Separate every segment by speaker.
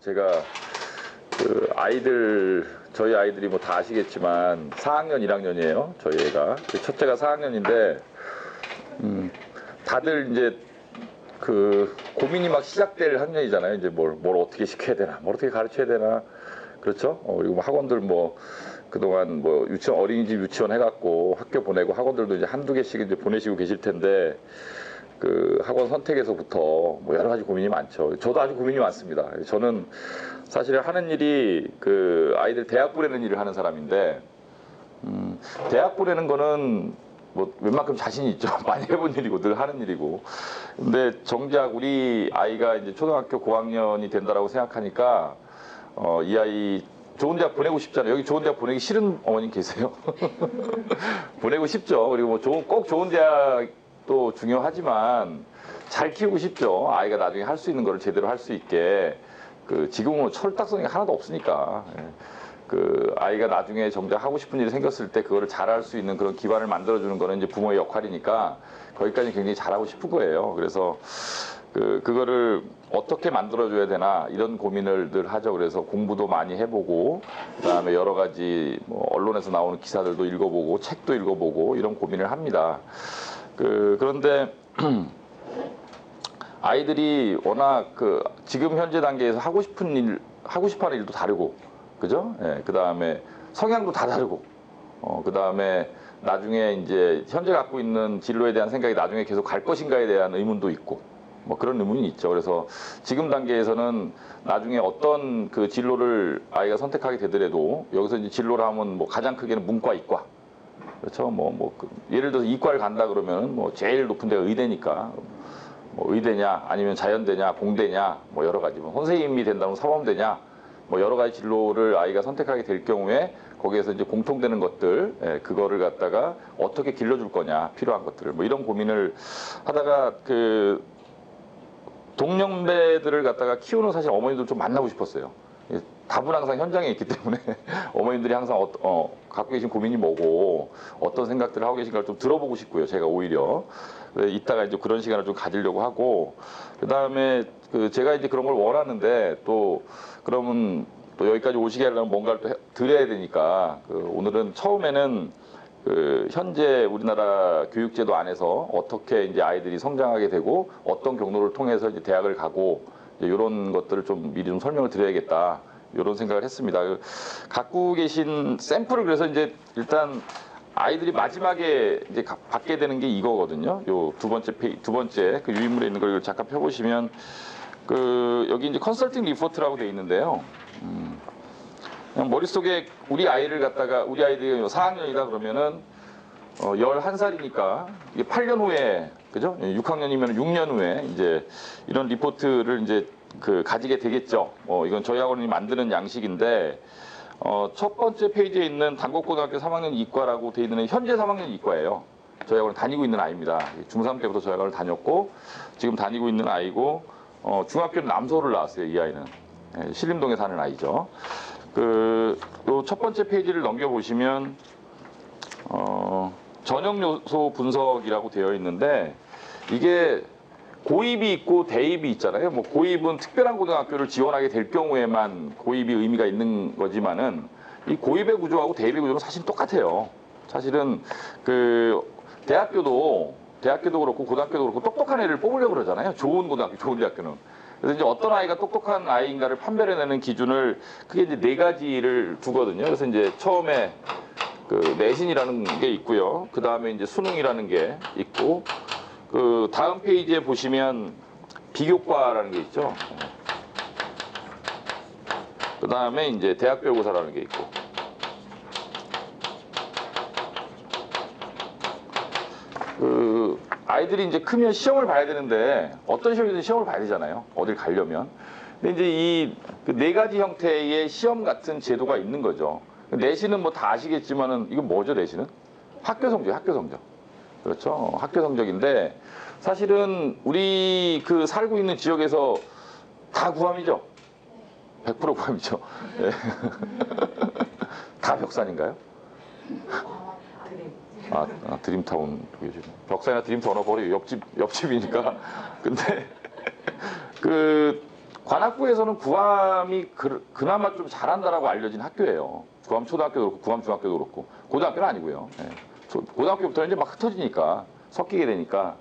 Speaker 1: 제가 저희 아이들이 뭐 다 아시겠지만 4학년 1학년이에요. 저희 애가 첫째가 4학년인데 다들 이제 고민이 막 시작될 학년이잖아요. 이제 뭘 어떻게 시켜야 되나, 뭘 어떻게 가르쳐야 되나, 그렇죠? 그리고 뭐 학원들 그동안 어린이집 유치원 해갖고 학교 보내고 학원들도 이제 한두 개씩 이제 보내시고 계실 텐데 학원 선택에서부터 여러 가지 고민이 많죠. 저도 아주 고민이 많습니다. 저는 사실 하는 일이 아이들 대학 보내는 일을 하는 사람인데 대학 보내는 거는 웬만큼 자신이 있죠. 많이 해본 일이고 늘 하는 일이고. 근데 정작 우리 아이가 이제 초등학교 고학년이 된다라고 생각하니까 이 아이 좋은 대학 보내고 싶잖아요. 여기 좋은 대학 보내기 싫은 어머님 계세요? 보내고 싶죠. 그리고 꼭 좋은 대학도 중요하지만 잘 키우고 싶죠. 아이가 나중에 할 수 있는 거를 제대로 할 수 있게. 지금은 철딱서니가 하나도 없으니까. 아이가 나중에 정작 하고 싶은 일이 생겼을 때 그거를 잘할 수 있는 그런 기반을 만들어주는 거는 이제 부모의 역할이니까 거기까지 굉장히 잘하고 싶은 거예요. 그래서 그거를 어떻게 만들어줘야 되나 이런 고민을 늘 하죠. 그래서 공부도 많이 해보고 그다음에 여러 가지 언론에서 나오는 기사들도 읽어보고 책도 읽어보고 이런 고민을 합니다. 그런데 아이들이 워낙 지금 현재 단계에서 하고 싶어하는 일도 다르고, 그죠? 예, 그 다음에 성향도 다 다르고, 그 다음에 나중에 이제 현재 갖고 있는 진로에 대한 생각이 나중에 계속 갈 것인가에 대한 의문도 있고, 그런 의문이 있죠. 그래서 지금 단계에서는 나중에 어떤 진로를 아이가 선택하게 되더라도 여기서 이제 진로를 하면 가장 크게는 문과, 이과, 그렇죠? 예를 들어서 이과를 간다 그러면 제일 높은 데가 의대니까. 의대냐 아니면 자연대냐 공대냐 여러 가지 선생님이 된다면 사범대냐 여러 가지 진로를 아이가 선택하게 될 경우에 거기에서 이제 공통되는 것들 그거를 갖다가 어떻게 길러줄 거냐 필요한 것들을 이런 고민을 하다가 동년배들을 갖다가 키우는 사실 어머니들 좀 만나고 싶었어요. 답은 항상 현장에 있기 때문에 어머님들이 항상 갖고 계신 고민이 뭐고 어떤 생각들을 하고 계신가를 좀 들어보고 싶고요. 제가 오히려 이따가 이제 그런 시간을 좀 가지려고 하고 그 다음에 제가 이제 그런 걸 원하는데 그러면 여기까지 오시게 하려면 뭔가를 또 드려야 되니까 오늘은 처음에는 현재 우리나라 교육제도 안에서 어떻게 이제 아이들이 성장하게 되고 어떤 경로를 통해서 이제 대학을 가고 이런 것들을 좀 미리 좀 설명을 드려야겠다. 이런 생각을 했습니다. 갖고 계신 샘플을 그래서 이제 일단 아이들이 마지막에 이제 받게 되는 게 이거거든요. 요 두 번째 유인물에 있는 걸 잠깐 펴보시면 여기 이제 컨설팅 리포트라고 돼 있는데요. 그냥 머릿속에 우리 아이들이 4학년이다 그러면은 11살이니까 이게 8년 후에 그죠? 6학년이면 6년 후에 이제 이런 리포트를 이제 가지게 되겠죠. 이건 저희 학원이 만드는 양식인데 첫 번째 페이지에 있는 단곡고등학교 3학년 이과라고 돼 있는 현재 3학년 이과예요. 저희 학원을 다니고 있는 아이입니다. 중3 때부터 저희 학원을 다녔고 지금 다니고 있는 아이고 중학교는 남서울을 나왔어요. 이 아이는 신림동에 사는 아이죠. 요 첫 번째 페이지를 넘겨보시면 전형 요소 분석이라고 되어 있는데 이게 고입이 있고 대입이 있잖아요. 고입은 특별한 고등학교를 지원하게 될 경우에만 고입이 의미가 있는 거지만은 이 고입의 구조하고 대입의 구조는 사실 똑같아요. 사실은 대학교도 그렇고 고등학교도 그렇고 똑똑한 애를 뽑으려고 그러잖아요. 좋은 고등학교, 좋은 대학교는. 그래서 이제 어떤 아이가 똑똑한 아이인가를 판별해내는 기준을 크게 이제 4가지를 두거든요. 그래서 이제 처음에 내신이라는 게 있고요. 그 다음에 이제 수능이라는 게 있고, 다음 페이지에 보시면 비교과라는 게 있죠. 그 다음에 이제 대학별고사라는 게 있고. 아이들이 이제 크면 시험을 봐야 되는데 어떤 시험이든 시험을 봐야 되잖아요. 어딜 가려면. 근데 이제 이 4가지 형태의 시험 같은 제도가 있는 거죠. 내신은 다 아시겠지만은 이건 뭐죠, 내신은? 학교 성적. 그렇죠. 학교 성적인데 사실은 우리 살고 있는 지역에서 다 구함이죠. 100% 구함이죠. 네. 다 벽산인가요? 드림타운. 벽산이나 드림타운 버려 옆집이니까. 근데 관악구에서는 구암이 그나마 좀 잘한다라고 알려진 학교예요. 구암 초등학교도 그렇고 구암 중학교도 그렇고 고등학교는 아니고요. 예. 고등학교부터는 이제 막 흩어지니까 섞이게 되니까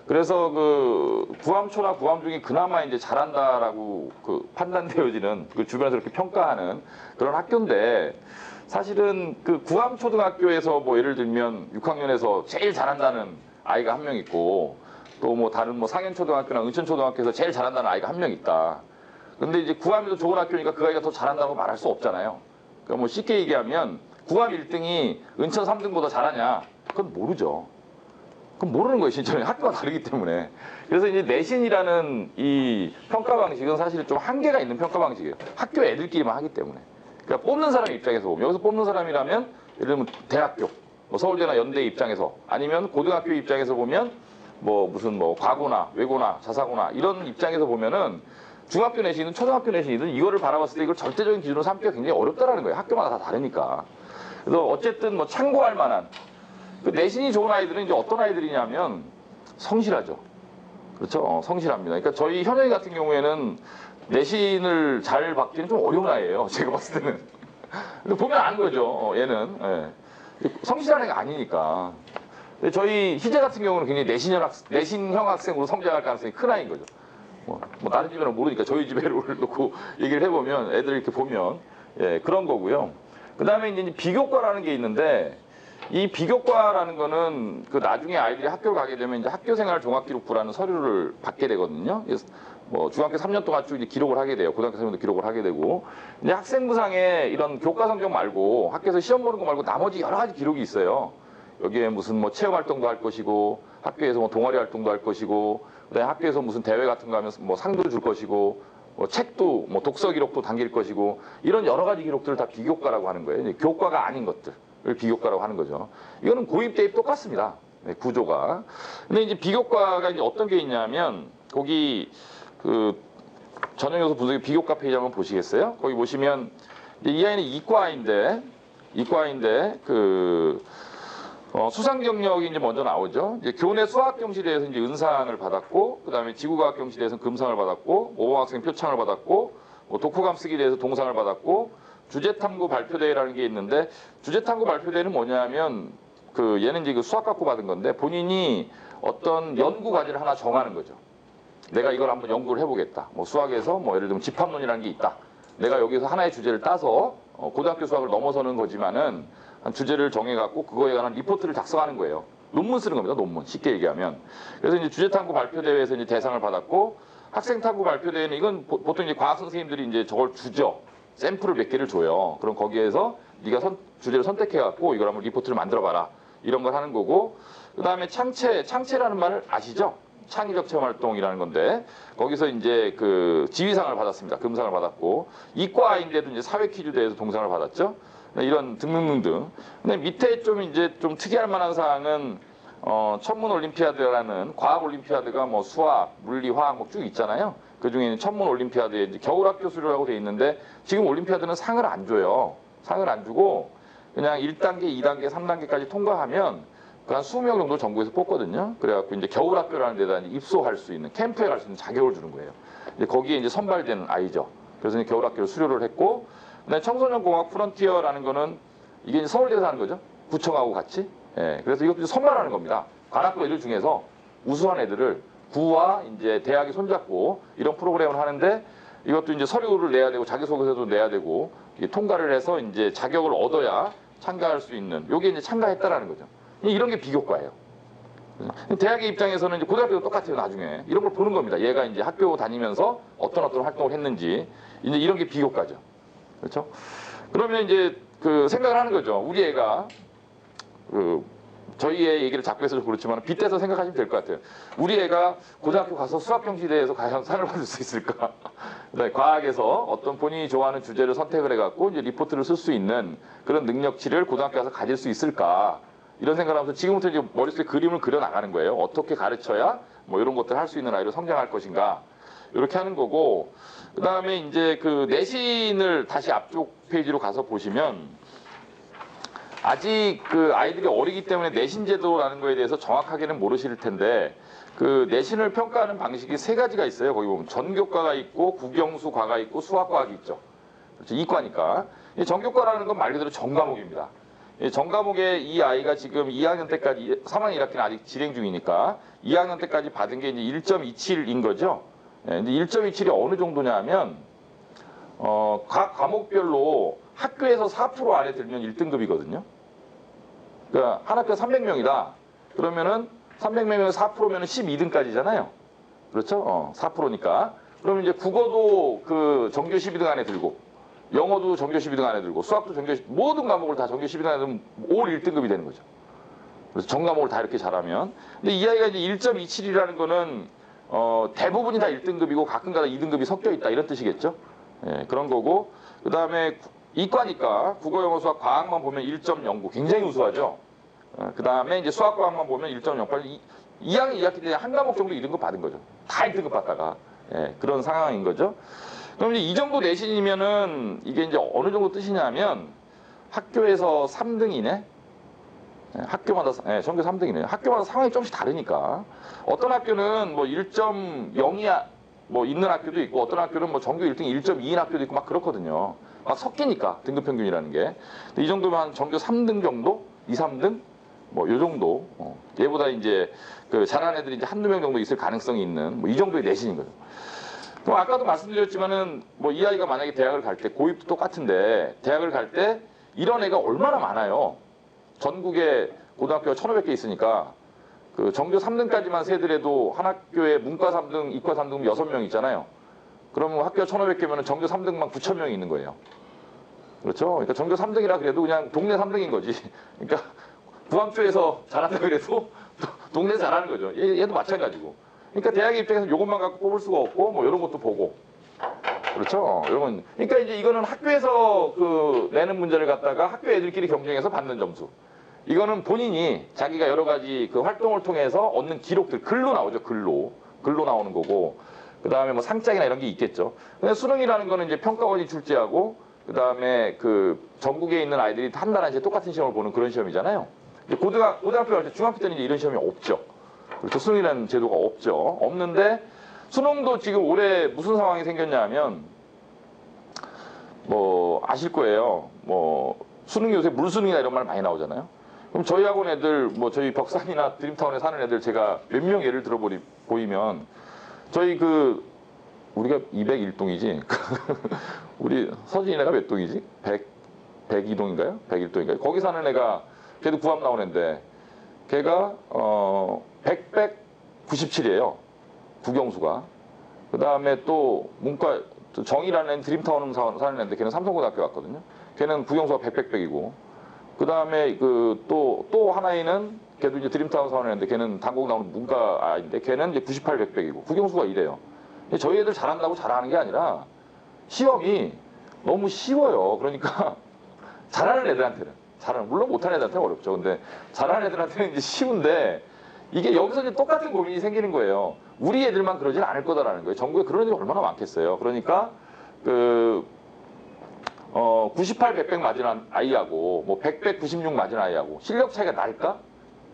Speaker 1: 그래서 그 구암초나 구암중이 그나마 이제 잘한다라고 그 판단되어지는 그 주변에서 이렇게 평가하는 그런 학교인데 사실은 그 구암초등학교에서 뭐 예를 들면 6학년에서 제일 잘한다는 아이가 한 명 있고 또 뭐 다른 뭐 상현초등학교나 은천초등학교에서 제일 잘한다는 아이가 한 명 있다. 근데 이제 구암이 더 좋은 학교니까 그 아이가 더 잘한다고 말할 수 없잖아요. 그러니까 뭐 쉽게 얘기하면 구암 1등이 은천 3등보다 잘하냐? 그건 모르죠. 그건 모르는 거예요, 진짜. 학교가 다르기 때문에. 그래서 이제 내신이라는 이 평가 방식은 사실 좀 한계가 있는 평가 방식이에요. 학교 애들끼리만 하기 때문에. 그러니까 뽑는 사람 입장에서 보면 여기서 뽑는 사람이라면 예를 들면 대학교, 뭐 서울대나 연대 입장에서 아니면 고등학교 입장에서 보면 뭐 무슨 뭐 과고나 외고나 자사고나 이런 입장에서 보면은 중학교 내신이든 초등학교 내신이든 이거를 바라봤을 때 이걸 절대적인 기준으로 삼기가 굉장히 어렵다라는 거예요. 학교마다 다 다르니까. 그래서 어쨌든 뭐 참고할 만한 그 내신이 좋은 아이들은 이제 어떤 아이들이냐면 성실하죠. 그렇죠? 성실합니다. 그러니까 저희 현영이 같은 경우에는 내신을 잘 받기는 좀 어려운 아이예요. 제가 봤을 때는. 근데 보면 아는 거죠. 얘는. 예. 성실한 애가 아니니까. 근데 저희 희재 같은 경우는 굉장히 내신형 학생으로 성장할 가능성이 큰 아이인 거죠. 뭐 다른 집에는 모르니까 저희 집에 놓고 얘기를 해보면 애들 이렇게 보면 예, 그런 거고요. 그 다음에 이제 비교과라는 게 있는데 이 비교과라는 거는 그 나중에 아이들이 학교를 가게 되면 이제 학교생활 종합기록부라는 서류를 받게 되거든요. 그래서 뭐 중학교 3년 동안 쭉 이제 기록을 하게 돼요. 고등학교 3년도 기록을 하게 되고. 근데 학생부상에 이런 교과 성적 말고 학교에서 시험 보는 거 말고 나머지 여러 가지 기록이 있어요. 여기에 무슨 뭐 체험 활동도 할 것이고 학교에서 뭐 동아리 활동도 할 것이고 그다음에 학교에서 무슨 대회 같은 거 하면 뭐 상도 줄 것이고 뭐 책도 뭐 독서 기록도 담길 것이고 이런 여러 가지 기록들을 다 비교과라고 하는 거예요. 교과가 아닌 것들을 비교과라고 하는 거죠. 이거는 고입 대입 똑같습니다. 네, 구조가. 근데 이제 비교과가 이제 어떤 게 있냐면 거기 그 전형 요소 분석의 비교과 페이지 한번 보시겠어요? 거기 보시면 이제 이 아이는 이과인데 그 수상 경력이 이제 먼저 나오죠. 이제 교내 수학 경시대에서 이제 은상을 받았고, 그 다음에 지구과학 경시대에서 금상을 받았고, 모범학생 표창을 받았고, 뭐 독후감 쓰기 대해서 동상을 받았고, 주제탐구 발표대회라는 게 있는데, 주제탐구 발표대회는 뭐냐면, 그 얘는 이제 그 수학 갖고 받은 건데, 본인이 어떤 연구 과제를 하나 정하는 거죠. 내가 이걸 한번 연구를 해보겠다. 뭐 수학에서 뭐 예를 들면 집합론이라는 게 있다. 내가 여기서 하나의 주제를 따서 고등학교 수학을 넘어서는 거지만은 한 주제를 정해갖고 그거에 관한 리포트를 작성하는 거예요. 논문 쓰는 겁니다. 논문. 쉽게 얘기하면. 그래서 이제 주제탐구 발표대회에서 이제 대상을 받았고 학생탐구 발표대회는 이건 보통 이제 과학 선생님들이 이제 저걸 주죠. 샘플을 몇 개를 줘요. 그럼 거기에서 네가 주제를 선택해갖고 이걸 한번 리포트를 만들어봐라. 이런 걸 하는 거고 그 다음에 창체라는 말을 아시죠? 창의적 체험 활동이라는 건데 거기서 이제 그 지휘상을 받았습니다. 금상을 받았고 이과인데도 이제 사회 퀴즈 대회에서 동상을 받았죠. 이런 등등등등. 근데 밑에 좀 이제 좀 특이할 만한 사항은 천문 올림피아드라는 과학 올림피아드가 뭐 수학, 물리, 화학 뭐 쭉 있잖아요. 그 중에 천문 올림피아드에 이제 겨울학교 수료라고 돼 있는데 지금 올림피아드는 상을 안 줘요. 상을 안 주고 그냥 1단계, 2단계, 3단계까지 통과하면 그 한 20명 정도 전국에서 뽑거든요. 그래갖고 이제 겨울학교라는 데다 입소할 수 있는 캠프에 갈 수 있는 자격을 주는 거예요. 이제 거기에 이제 선발된 아이죠. 그래서 이제 겨울학교를 수료를 했고, 그다음에 청소년공학 프론티어라는 거는 이게 이제 서울대에서 하는 거죠. 구청하고 같이. 예, 그래서 이것도 선발하는 겁니다. 관악구 애들 중에서 우수한 애들을 구와 이제 대학이 손잡고 이런 프로그램을 하는데 이것도 이제 서류를 내야 되고 자기소개서도 내야 되고 통과를 해서 이제 자격을 얻어야 참가할 수 있는. 요게 이제 참가했다라는 거죠. 이런 게 비교과예요. 대학의 입장에서는 이제 고등학교도 똑같아요. 나중에 이런 걸 보는 겁니다. 얘가 이제 학교 다니면서 어떤 활동을 했는지 이제 이런 게 비교과죠. 그렇죠? 그러면 이제 그 생각을 하는 거죠. 우리 애가 그 저희의 얘기를 자꾸 해서 그렇지만 빗대서 생각하시면 될 것 같아요. 우리 애가 고등학교 가서 수학 경시대회에서 과연 상을 받을 수 있을까? 그다음에 과학에서 어떤 본인이 좋아하는 주제를 선택을 해갖고 이제 리포트를 쓸 수 있는 그런 능력치를 고등학교 가서 가질 수 있을까? 이런 생각을 하면서 지금부터 이제 머릿속에 그림을 그려 나가는 거예요. 어떻게 가르쳐야 뭐 이런 것들을 할 수 있는 아이로 성장할 것인가. 이렇게 하는 거고, 그 다음에 이제 그 내신을 다시 앞쪽 페이지로 가서 보시면 아직 그 아이들이 어리기 때문에 내신 제도라는 거에 대해서 정확하게는 모르실 텐데 그 내신을 평가하는 방식이 세 가지가 있어요. 거기 보면 전교과가 있고 국영수과가 있고 수학과학이 있죠. 그렇죠. 이과니까. 이 전교과라는 건 말 그대로 전과목입니다. 이 전과목에 이 아이가 지금 2학년 때까지 3학년 1학기는 아직 진행 중이니까 2학년 때까지 받은 게 이제 1.27인 거죠. 예, 근데 1.27이 어느 정도냐 하면 각 과목별로 학교에서 4% 안에 들면 1등급이거든요. 그러니까 한 학교 300명이다. 그러면은 300명에서 4%면은 12등까지잖아요. 그렇죠? 4%니까. 그러면 이제 국어도 그 전교 12등 안에 들고, 영어도 전교 12등 안에 들고, 수학도 모든 과목을 다 전교 12등 안에 들면 올 1등급이 되는 거죠. 그래서 전 과목을 다 이렇게 잘하면. 근데 이 아이가 이제 1.27이라는 거는, 대부분이 다 1등급이고 가끔가다 2등급이 섞여 있다. 이런 뜻이겠죠? 예, 그런 거고. 그 다음에 이과니까 국어, 영어, 수학, 과학만 보면 1.09. 굉장히 우수하죠? 그 다음에 이제 수학 과학만 보면 1.08. 2학년 2학기 때 한 과목 정도 1등급 받은 거죠. 다 1등급 받다가. 예, 그런 상황인 거죠. 그럼 이제 이 정도 내신이면은 이게 이제 어느 정도 뜻이냐면 학교에서 3등이네? 예, 학교마다, 예, 전교 3등이네. 학교마다 상황이 조금씩 다르니까. 어떤 학교는 뭐 1.0이 뭐 있는 학교도 있고 어떤 학교는 뭐 전교 1등 1.2인 학교도 있고 막 그렇거든요. 막 섞이니까 등급 평균이라는 게. 이 정도면 한 전교 3등 정도? 2, 3등? 뭐 요 정도. 얘보다 이제 그 잘하는 애들이 이제 한두 명 정도 있을 가능성이 있는 뭐 이 정도의 내신인 거죠. 그럼 아까도 말씀드렸지만은 뭐 이 아이가 만약에 대학을 갈 때 고입도 똑같은데 대학을 갈 때 이런 애가 얼마나 많아요. 전국에 고등학교가 1,500개 있으니까 그 전교 3등까지만 세더라도 한 학교에 문과 3등, 이과 3등 6명 있잖아요. 그러면 학교가 1,500개면 전교 3등만 9,000명이 있는 거예요. 그렇죠? 그러니까 전교 3등이라 그래도 그냥 동네 3등인 거지. 그러니까 구암초에서 잘한다 그래도 동네 잘하는 거죠. 얘도 마찬가지고. 그러니까 대학의 입장에서 이것만 갖고 뽑을 수가 없고 뭐 이런 것도 보고. 그렇죠? 이런. 그러니까 이제 이거는 학교에서 그 내는 문제를 갖다가 학교 애들끼리 경쟁해서 받는 점수. 이거는 본인이 자기가 여러 가지 그 활동을 통해서 얻는 기록들, 글로 나오죠, 글로 나오는 거고. 그 다음에 뭐 상장이나 이런 게 있겠죠. 근데 수능이라는 거는 이제 평가원이 출제하고, 그 다음에 그 전국에 있는 아이들이 한 달 안에 똑같은 시험을 보는 그런 시험이잖아요. 고등학교 갈 때, 중학교 때는 이제 이런 시험이 없죠. 그렇죠. 수능이라는 제도가 없죠. 없는데, 수능도 지금 올해 무슨 상황이 생겼냐 하면, 뭐, 아실 거예요. 뭐, 수능이 요새 물수능이나 이런 말 많이 나오잖아요. 그럼 저희 학원 애들, 뭐 저희 벽산이나 드림타운에 사는 애들 제가 몇 명 예를 들어 보이면 저희 우리가 201동이지 우리 서진이네가 몇 동이지? 102동인가요? 101동인가요? 거기 사는 애가 걔도 구암 나온 애인데 걔가 197이에요. 국영수가. 그 다음에 또 문과 정이라는 애는 드림타운 사는 애인데 걔는 삼성고등학교 갔거든요. 걔는 국영수가 100이고 그 다음에 또 하나에는 걔도 이제 드림타운 사원이었는데 걔는 당국 나오는 문과 아인데 걔는 이제 98, 100이고 국영수가 이래요. 저희 애들 잘한다고 잘하는 게 아니라 시험이 너무 쉬워요. 그러니까 잘하는 애들한테는 물론 못하는 애들한테는 어렵죠. 근데 잘하는 애들한테는 이제 쉬운데 이게 여기서 이제 똑같은 고민이 생기는 거예요. 우리 애들만 그러진 않을 거다라는 거예요. 전국에 그런 애들이 얼마나 많겠어요. 그러니까 98, 100, 100 맞은 아이하고, 뭐, 100, 100, 96 맞은 아이하고, 실력 차이가 날까?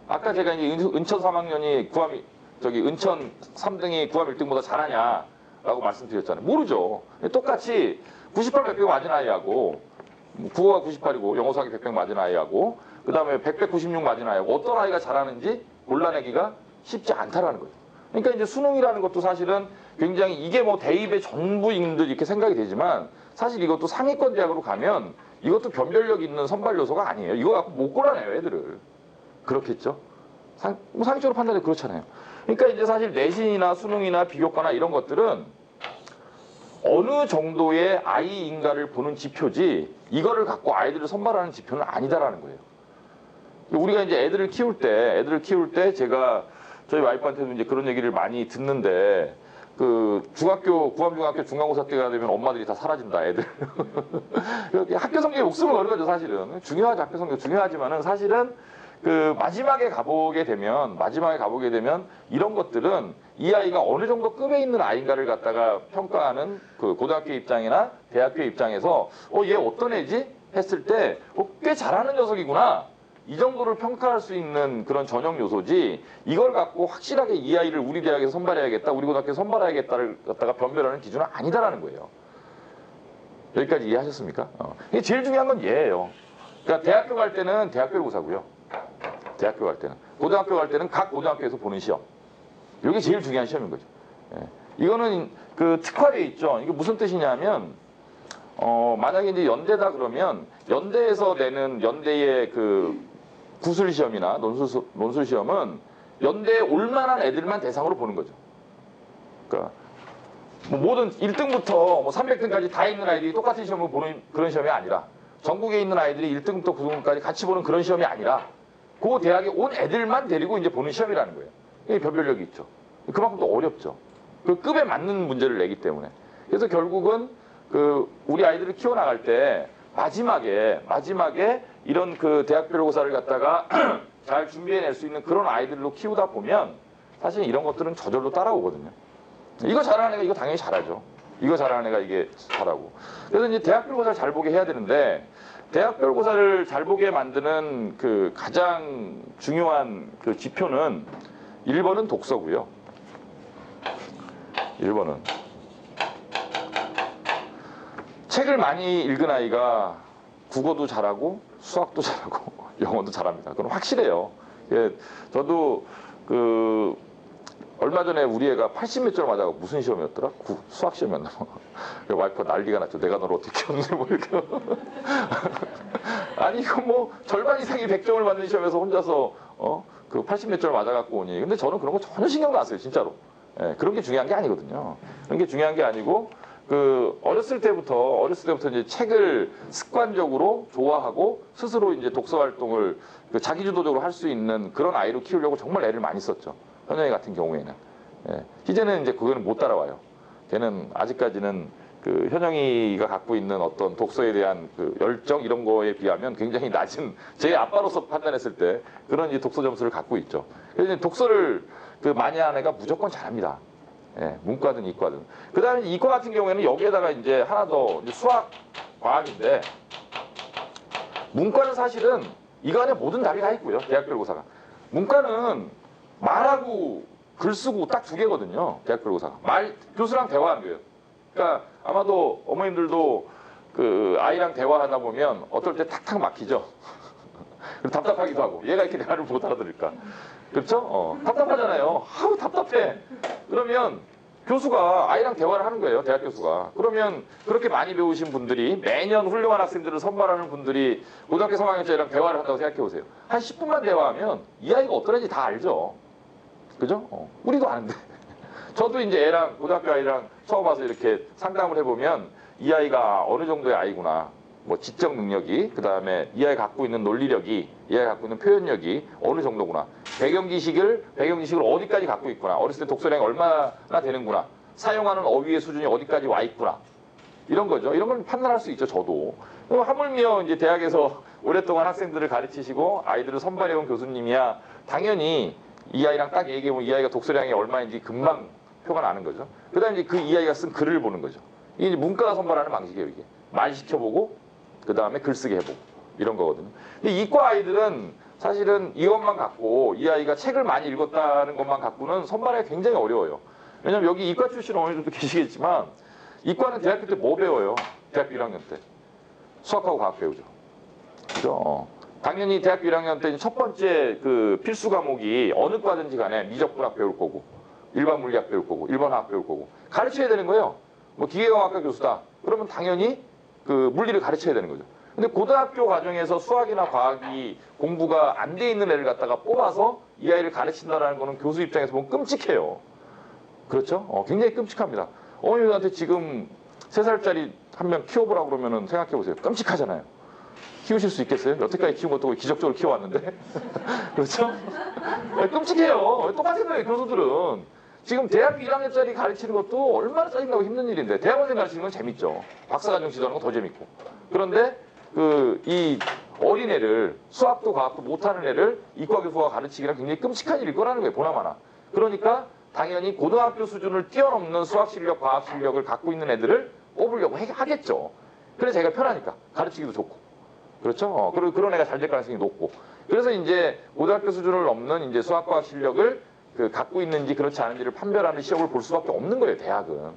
Speaker 1: 아까 제가 이제 은천 3학년이 은천 3등이 구암 1등보다 잘하냐라고 말씀드렸잖아요. 모르죠. 똑같이 98, 100, 100 맞은 아이하고, 국어가 98이고, 영어 수학이 100, 100 맞은 아이하고, 그 다음에 100, 100, 96 맞은 아이하고, 어떤 아이가 잘하는지 골라내기가 쉽지 않다라는 거죠. 그러니까 이제 수능이라는 것도 사실은 굉장히 이게 뭐 대입의 전부인 듯 이렇게 생각이 되지만, 사실 이것도 상위권 대학으로 가면 이것도 변별력 있는 선발 요소가 아니에요. 이거 갖고 못 골라내요, 애들을. 그렇겠죠? 상식적으로 판단해도 그렇잖아요. 그러니까 이제 사실 내신이나 수능이나 비교과나 이런 것들은 어느 정도의 아이인가를 보는 지표지 이거를 갖고 아이들을 선발하는 지표는 아니다라는 거예요. 우리가 이제 애들을 키울 때 제가 저희 와이프한테도 이제 그런 얘기를 많이 듣는데 구암중학교 중간고사 때가 되면 엄마들이 다 사라진다, 애들. 학교 성적에 목숨을 거는 거죠, 사실은. 중요하죠, 학교 성적 중요하지만은 사실은 마지막에 가보게 되면 이런 것들은 이 아이가 어느 정도 급에 있는 아이인가를 갖다가 평가하는 고등학교 입장이나 대학교 입장에서 얘 어떤 애지? 했을 때 꽤 잘하는 녀석이구나. 이 정도를 평가할 수 있는 그런 전형 요소지 이걸 갖고 확실하게 이 아이를 우리 대학에서 선발해야겠다, 우리 고등학교에서 선발해야겠다를 갖다가 변별하는 기준은 아니다라는 거예요. 여기까지 이해하셨습니까? 이게 제일 중요한 건 얘예요. 그러니까 대학교 갈 때는 대학교를 고사고요. 대학교 갈 때는. 고등학교 갈 때는 각 고등학교에서 보는 시험. 이게 제일 중요한 시험인 거죠. 예. 이거는 그 특화되어 있죠. 이게 무슨 뜻이냐면 만약에 이제 연대다 그러면 연대에서 내는 연대의 그 구술 시험이나 논술 시험은 연대에 올만한 애들만 대상으로 보는 거죠. 그러니까 뭐 모든 1등부터 뭐 300등까지 다 있는 아이들이 똑같은 시험을 보는 그런 시험이 아니라 전국에 있는 아이들이 1등부터 9등까지 같이 보는 그런 시험이 아니라 그 대학에 온 애들만 데리고 이제 보는 시험이라는 거예요. 이게 변별력이 있죠. 그만큼 또 어렵죠. 그 급에 맞는 문제를 내기 때문에. 그래서 결국은 그 우리 아이들을 키워나갈 때 마지막에 이런 그 대학별고사를 갖다가 잘 준비해낼 수 있는 그런 아이들로 키우다 보면 사실 이런 것들은 저절로 따라오거든요. 이거 잘하는 애가 이거 당연히 잘하죠. 이거 잘하는 애가 이게 잘하고. 그래서 이제 대학별고사를 잘 보게 해야 되는데 대학별고사를 잘 보게 만드는 그 가장 중요한 그 지표는 1번은 독서고요. 1번은 책을 많이 읽은 아이가 국어도 잘하고 수학도 잘하고 영어도 잘합니다. 그건 확실해요. 예, 저도 그 얼마 전에 우리 애가 80몇 점 맞아가 무슨 시험이었더라? 수학 시험이었나? 와이프가 난리가 났죠. 내가 너를 어떻게 키웠는지 모르겠어. 아니 이거 뭐 절반 이상이 100점을 받는 시험에서 혼자서 그 80몇 점을 맞아갖고 오니. 근데 저는 그런 거 전혀 신경도 안 써요, 진짜로. 예, 그런 게 중요한 게 아니거든요. 그런 게 중요한 게 아니고 그 어렸을 때부터 이제 책을 습관적으로 좋아하고 스스로 이제 독서 활동을 그 자기주도적으로 할 수 있는 그런 아이로 키우려고 정말 애를 많이 썼죠. 현영이 같은 경우에는. 예, 희재는 이제 그거는 못 따라와요. 걔는 아직까지는 그 현영이가 갖고 있는 어떤 독서에 대한 그 열정 이런 거에 비하면 굉장히 낮은 제 아빠로서 판단했을 때 그런 이제 독서 점수를 갖고 있죠. 그래서 이제 독서를 그 많이 하는 애가 무조건 잘합니다. 예, 문과든 이과든. 그 다음에 이과 같은 경우에는 여기에다가 이제 하나 더 이제 수학, 과학인데 문과는 사실은 이거 안에 모든 답이 다 있고요. 대학별고사가. 문과는 말하고 글 쓰고 딱 두 개거든요. 대학별고사가. 교수랑 대화하는 거예요. 그러니까 아마도 어머님들도 그 아이랑 대화하다 보면 어떨 때 탁탁 막히죠. 답답하기도 하고 얘가 이렇게 대화를 못 알아들을까. 그렇죠? 답답하잖아요. 아우 답답해. 그러면 교수가 아이랑 대화를 하는 거예요. 대학 교수가. 그러면 그렇게 많이 배우신 분들이 매년 훌륭한 학생들을 선발하는 분들이 고등학교 3학년짜리랑 대화를 한다고 생각해 보세요. 한 10분만 대화하면 이 아이가 어떤 애인지 다 알죠. 그죠? 우리도 아는데. 저도 이제 애랑 고등학교 아이랑 처음 와서 이렇게 상담을 해보면 이 아이가 어느 정도의 아이구나. 뭐 지적 능력이, 그 다음에 이 아이가 갖고 있는 논리력이, 이 아이가 갖고 있는 표현력이 어느 정도구나. 배경 지식을 어디까지 갖고 있구나. 어렸을 때 독서량이 얼마나 되는구나. 사용하는 어휘의 수준이 어디까지 와 있구나. 이런 거죠. 이런 걸 판단할 수 있죠, 저도. 하물며 이제 대학에서 오랫동안 학생들을 가르치시고 아이들을 선발해온 교수님이야 당연히 이 아이랑 딱 얘기해보면 이 아이가 독서량이 얼마인지 금방 표가 나는 거죠. 그 다음에 이제 그 이 아이가 쓴 글을 보는 거죠. 이게 이제 문과가 선발하는 방식이에요, 이게. 말 시켜보고, 그 다음에 글쓰기 해보고 이런 거거든요. 근데 이과 아이들은 사실은 이것만 갖고 이 아이가 책을 많이 읽었다는 것만 갖고는 선발하기가 굉장히 어려워요. 왜냐면 여기 이과 출신 어머니들도 계시겠지만 이과는 대학교 때 뭐 배워요? 대학교 1학년 때 수학하고 과학 배우죠. 그죠? 당연히 대학교 1학년 때 첫 번째 그 필수 과목이 어느 과든지 간에 미적분학 배울 거고 일반 물리학 배울 거고 일반 화학 배울 거고 가르쳐야 되는 거예요. 뭐 기계공학과 교수다. 그러면 당연히 그 물리를 가르쳐야 되는 거죠. 근데 고등학교 과정에서 수학이나 과학이 공부가 안 돼 있는 애를 갖다가 뽑아서 이 아이를 가르친다는 거는 교수 입장에서 보면 끔찍해요. 그렇죠? 굉장히 끔찍합니다. 어머님한테 지금 3살짜리 한 명 키워보라고 그러면은 생각해보세요. 끔찍하잖아요. 키우실 수 있겠어요? 여태까지 키운 것도 기적적으로 키워왔는데. 그렇죠? 끔찍해요. 똑같은 거예요, 교수들은. 지금 대학교 1학년짜리 가르치는 것도 얼마나 짜증나고 힘든 일인데 대학원생 가르치는 건 재밌죠. 박사과정 지도하는 건 더 재밌고. 그런데 이 어린애를 수학도 과학도 못하는 애를 이과 교수가 가르치기란 굉장히 끔찍한 일일 거라는 거예요. 보나마나. 그러니까 당연히 고등학교 수준을 뛰어넘는 수학 실력, 과학 실력을 갖고 있는 애들을 뽑으려고 하겠죠. 그래서 제가 편하니까 가르치기도 좋고. 그렇죠? 그리고 그런 애가 잘 될 가능성이 높고. 그래서 이제 고등학교 수준을 넘는 이제 수학과학 실력을 갖고 있는지 그렇지 않은지를 판별하는 시험을 볼 수밖에 없는 거예요, 대학은.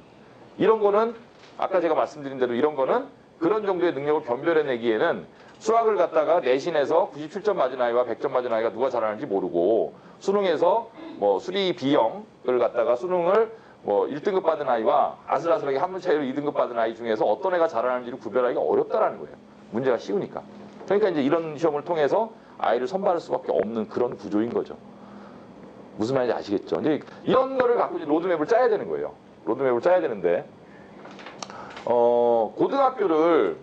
Speaker 1: 이런 거는 아까 제가 말씀드린 대로 이런 거는 그런 정도의 능력을 변별해내기에는 수학을 갖다가 내신에서 97점 맞은 아이와 100점 맞은 아이가 누가 잘하는지 모르고 수능에서 뭐 수리 B형을 갖다가 수능을 뭐 1등급 받은 아이와 아슬아슬하게 한 문 차이로 2등급 받은 아이 중에서 어떤 애가 잘하는지를 구별하기가 어렵다라는 거예요. 문제가 쉬우니까. 그러니까 이제 이런 시험을 통해서 아이를 선발할 수밖에 없는 그런 구조인 거죠. 무슨 말인지 아시겠죠? 이제 이런 거를 갖고 이제 로드맵을 짜야 되는 거예요. 로드맵을 짜야 되는데, 고등학교를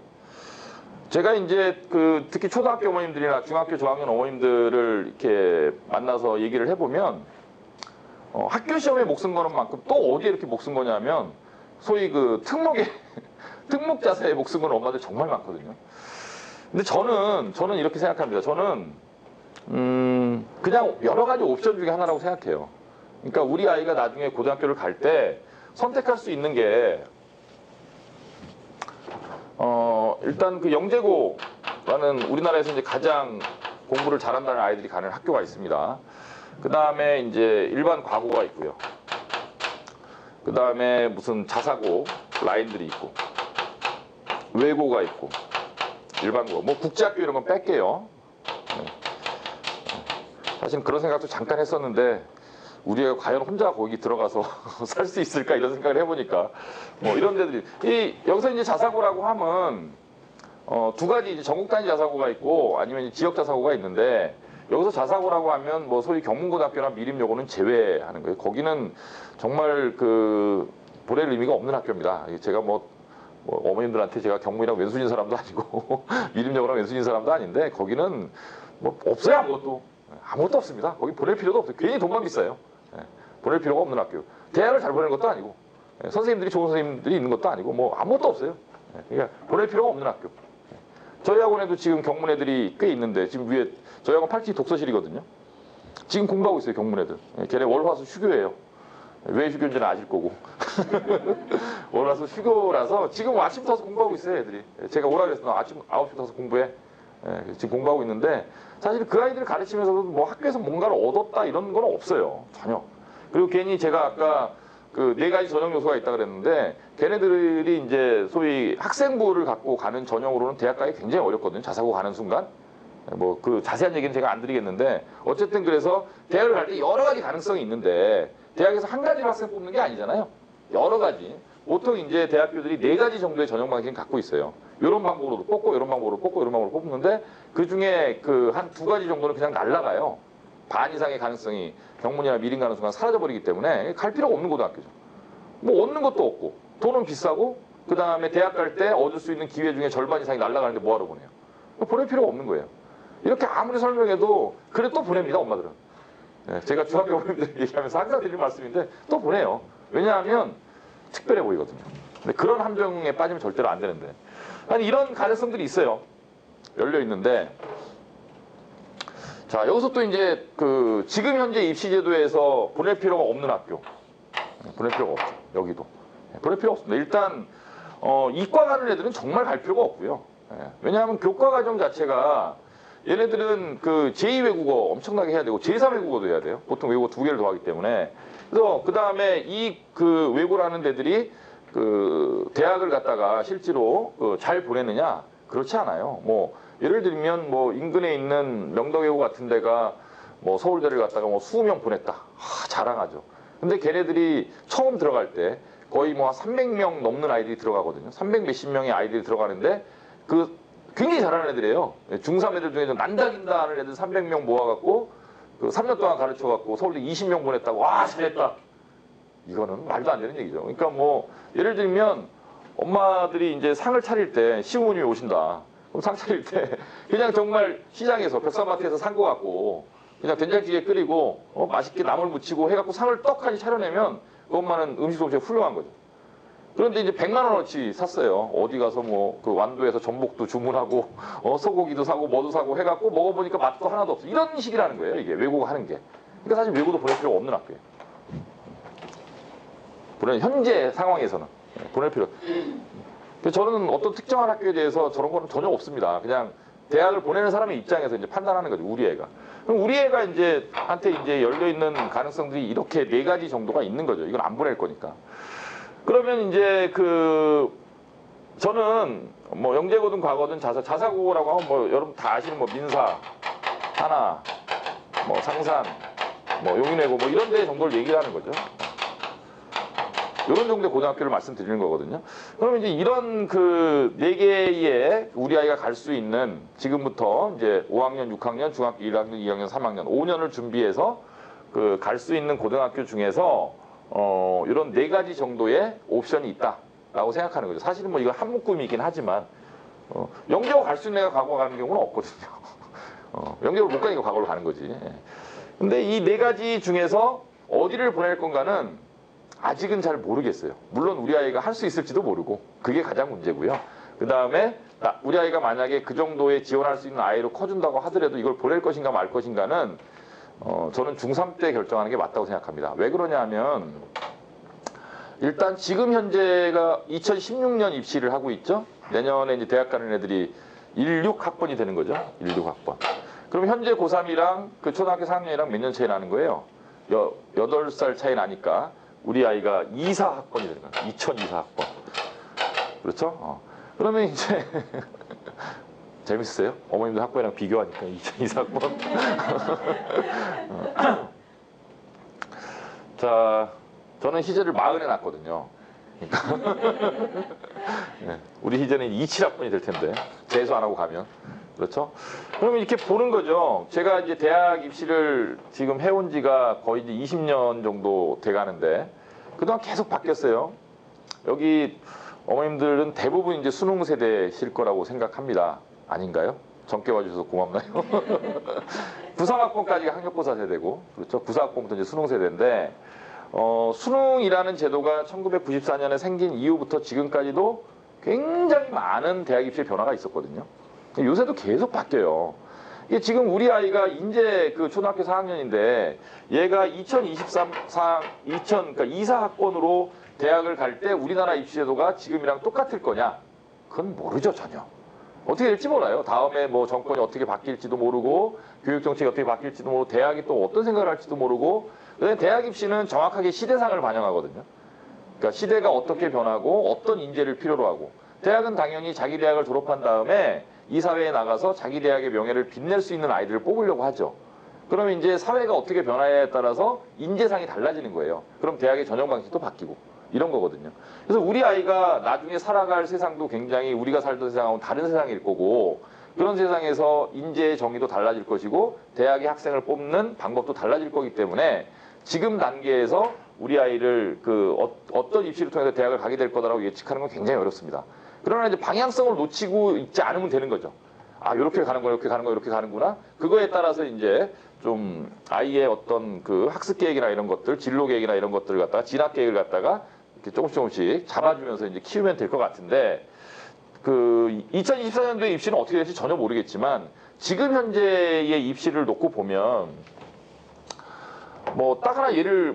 Speaker 1: 제가 이제 특히 초등학교 어머님들이나 중학교 저학년 어머님들을 이렇게 만나서 얘기를 해보면, 학교 시험에 목숨 거는 만큼 또 어디에 이렇게 목숨 거냐면, 소위 특목에, 특목 자세에 목숨 거는 엄마들 정말 많거든요. 근데 저는 이렇게 생각합니다. 저는, 그냥 여러 가지 옵션 중에 하나라고 생각해요. 그러니까 우리 아이가 나중에 고등학교를 갈 때 선택할 수 있는 게, 일단 영재고라는 우리나라에서 이제 가장 공부를 잘한다는 아이들이 가는 학교가 있습니다. 그 다음에 이제 일반 과고가 있고요. 그 다음에 무슨 자사고 라인들이 있고, 외고가 있고, 일반고, 뭐 국제학교 이런 건 뺄게요. 사실 그런 생각도 잠깐 했었는데 우리 애가 과연 혼자 거기 들어가서 살 수 있을까 이런 생각을 해보니까 뭐 이런 데들이 여기서 이제 자사고라고 하면 두 가지 이제 전국 단위 자사고가 있고 아니면 이제 지역 자사고가 있는데 여기서 자사고라고 하면 뭐 소위 경문고등학교나 미림여고는 제외하는 거예요. 거기는 정말 보낼 의미가 없는 학교입니다. 제가 뭐 어머님들한테 제가 경문이랑 왼수진 사람도 아니고 미림여고랑 왼수진 사람도 아닌데 거기는 뭐 없어요. 아무것도 없습니다. 거기 보낼 필요도 없어요. 괜히 돈만 비싸요. 보낼 필요가 없는 학교. 대학을 잘 보내는 것도 아니고 선생님들이 좋은 선생님들이 있는 것도 아니고 뭐 아무것도 없어요. 그러니까 보낼 필요가 없는 학교. 저희 학원에도 지금 경문 애들이 꽤 있는데 지금 위에 저희 학원 8기 독서실이거든요. 지금 공부하고 있어요. 경문 애들. 걔네 월화수 휴교예요. 왜 휴교인지는 아실 거고. 월화수 휴교라서 지금 아침부터 와서 공부하고 있어요. 애들이. 제가 오라 그랬어. 너 아침 9시부터 와서 공부해. 지금 공부하고 있는데 사실 그 아이들을 가르치면서도 뭐 학교에서 뭔가를 얻었다 이런 건 없어요. 전혀. 그리고 괜히 제가 아까 네 가지 전형 요소가 있다 그랬는데 걔네들이 이제 소위 학생부를 갖고 가는 전형으로는 대학 가기 굉장히 어렵거든요. 자사고 가는 순간. 뭐 자세한 얘기는 제가 안 드리겠는데 어쨌든 그래서 대학을 갈 때 여러 가지 가능성이 있는데 대학에서 한 가지 학생 뽑는 게 아니잖아요. 여러 가지. 보통 이제 대학교들이 4가지 정도의 전형 방식을 갖고 있어요. 이런 방법으로 뽑고 이런 방법으로 뽑고 이런 방법으로 뽑는데 그중에 한 2가지 정도는 그냥 날라가요. 반 이상의 가능성이 경문이나 미림 가는 순간 사라져버리기 때문에 갈 필요가 없는 고등학교죠. 뭐 얻는 것도 없고 돈은 비싸고 그 다음에 대학 갈 때 얻을 수 있는 기회 중에 절반 이상이 날라가는데 뭐하러 보내요. 보낼 필요가 없는 거예요. 이렇게 아무리 설명해도 그래 또 보냅니다. 엄마들은. 제가 중학교 어머님들 얘기하면서 항상 드리는 말씀인데 또 보내요. 왜냐하면 특별해 보이거든요. 근데 그런 함정에 빠지면 절대로 안 되는데 아니 이런 가능성들이 있어요. 열려 있는데 자 여기서 또 이제 지금 현재 입시제도에서 보낼 필요가 없는 학교 보낼 필요가 없죠. 여기도 보낼 필요 없습니다. 일단 이과 가는 애들은 정말 갈 필요가 없고요. 왜냐하면 교과 과정 자체가 얘네들은 제2 외국어 엄청나게 해야 되고 제3 외국어도 해야 돼요. 보통 외국어 2개를 더 하기 때문에 그래서 그 다음에 외고라는 데들이 대학을 갔다가 실제로 잘 보내느냐 그렇지 않아요. 뭐 예를 들면 뭐 인근에 있는 명덕외고 같은 데가 뭐 서울대를 갔다가 뭐 20명 보냈다. 자랑하죠. 근데 걔네들이 처음 들어갈 때 거의 뭐 300명 넘는 아이들이 들어가거든요. 300 몇십 명의 아이들이 들어가는데 굉장히 잘하는 애들이에요. 중3 애들 중에 좀 난다긴다 하는 애들 300명 모아갖고 3년 동안 가르쳐갖고 서울대 20명 보냈다고 와 잘했다. 이거는 말도 안 되는 얘기죠. 그러니까 뭐 예를 들면 엄마들이 이제 상을 차릴 때 시부모님이 오신다. 그럼 상 차릴 때 그냥 정말 시장에서 벽산마트에서 산 거 갖고 그냥 된장찌개 끓이고 맛있게 나물 무치고 해갖고 상을 떡하니 차려내면 그 엄마는 음식 솜씨가 훌륭한 거죠. 그런데 이제 100만 원어치 샀어요. 어디 가서 뭐 완도에서 전복도 주문하고 소고기도 사고 뭐도 사고 해갖고 먹어보니까 맛도 하나도 없어. 이런 식이라는 거예요. 이게 외고가 하는 게. 그러니까 사실 외고도 보낼 필요가 없는 학교예요. 현재 상황에서는 보낼 필요. 저는 어떤 특정한 학교에 대해서 저런 거는 전혀 없습니다. 그냥 대학을 보내는 사람의 입장에서 이제 판단하는 거죠. 우리 애가. 그럼 우리 애가 이제 한테 이제 열려 있는 가능성들이 이렇게 4가지 정도가 있는 거죠. 이건 안 보낼 거니까. 그러면 이제 저는 뭐 영재고든 과거든 자사고라고 하면 뭐 여러분 다 아시는 뭐 민사, 하나, 뭐 상산, 뭐 용인외고 뭐 이런 데 정도를 얘기를 하는 거죠. 이런 정도의 고등학교를 말씀드리는 거거든요. 그러면 이제 이런 4개의 우리 아이가 갈 수 있는 지금부터 이제 5학년, 6학년, 중학교 1학년, 2학년, 3학년 5년을 준비해서 갈 수 있는 고등학교 중에서 이런 4가지 정도의 옵션이 있다라고 생각하는 거죠. 사실은 뭐 이거 한 묶음이긴 하지만 영재고 갈 수 있는 애가 과거 가는 경우는 없거든요. 영재고 못 가니까 과거로 가는 거지. 근데 이 4가지 중에서 어디를 보낼 건가는 아직은 잘 모르겠어요. 물론 우리 아이가 할 수 있을지도 모르고 그게 가장 문제고요. 그 다음에 우리 아이가 만약에 그 정도에 지원할 수 있는 아이로 커준다고 하더라도 이걸 보낼 것인가 말 것인가는 저는 중3 때 결정하는 게 맞다고 생각합니다. 왜 그러냐 하면 일단 지금 현재가 2016년 입시를 하고 있죠. 내년에 이제 대학 가는 애들이 16학번이 되는 거죠. 16학번. 그럼 현재 고3이랑 그 초등학교 4학년이랑 몇 년 차이 나는 거예요? 8살 차이 나니까 우리 아이가 24학번이 되는 거야. 2024학번. 그렇죠? 그러면 이제 재밌어요. 어머님들 학번이랑 비교하니까 2024학번. 자, 저는 희재를 40에 낳았거든요. 그러니까 네, 우리 희재는 27학번이 될 텐데 재수 안 하고 가면. 그렇죠? 그러면 이렇게 보는 거죠. 제가 이제 대학 입시를 지금 해온 지가 거의 이제 20년 정도 돼 가는데, 그동안 계속 바뀌었어요. 여기 어머님들은 대부분 이제 수능 세대실 거라고 생각합니다. 아닌가요? 젊게 와주셔서 고맙나요? 93학번까지가 학력고사 세대고, 그렇죠? 94학번부터 이제 수능 세대인데, 수능이라는 제도가 1994년에 생긴 이후부터 지금까지도 굉장히 많은 대학 입시의 변화가 있었거든요. 요새도 계속 바뀌어요. 이게 지금 우리 아이가 이제 초등학교 4학년인데 얘가 2023, 그러니까 24학번으로 대학을 갈 때 우리나라 입시제도가 지금이랑 똑같을 거냐? 그건 모르죠, 전혀. 어떻게 될지 몰라요. 다음에 뭐 정권이 어떻게 바뀔지도 모르고 교육정책이 어떻게 바뀔지도 모르고 대학이 또 어떤 생각을 할지도 모르고. 그런데 대학 입시는 정확하게 시대상을 반영하거든요. 그러니까 시대가 어떻게 변하고 어떤 인재를 필요로 하고, 대학은 당연히 자기 대학을 졸업한 다음에 이 사회에 나가서 자기 대학의 명예를 빛낼 수 있는 아이들을 뽑으려고 하죠. 그러면 이제 사회가 어떻게 변화에 따라서 인재상이 달라지는 거예요. 그럼 대학의 전형 방식도 바뀌고 이런 거거든요. 그래서 우리 아이가 나중에 살아갈 세상도 굉장히 우리가 살던 세상하고는 다른 세상일 거고, 그런 세상에서 인재의 정의도 달라질 것이고 대학의 학생을 뽑는 방법도 달라질 거기 때문에 지금 단계에서 우리 아이를 어떤 입시를 통해서 대학을 가게 될 거다라고 예측하는 건 굉장히 어렵습니다. 그러나 이제 방향성을 놓치고 있지 않으면 되는 거죠. 아, 이렇게 가는 거야, 이렇게 가는 거야, 이렇게 가는구나. 그거에 따라서 이제 좀 아이의 어떤 학습 계획이나 이런 것들, 진로 계획이나 이런 것들을 갖다가 진학 계획을 갖다가 이렇게 조금씩 잡아주면서 이제 키우면 될 것 같은데, 2024년도에 입시는 어떻게 될지 전혀 모르겠지만 지금 현재의 입시를 놓고 보면 뭐 딱 하나 예를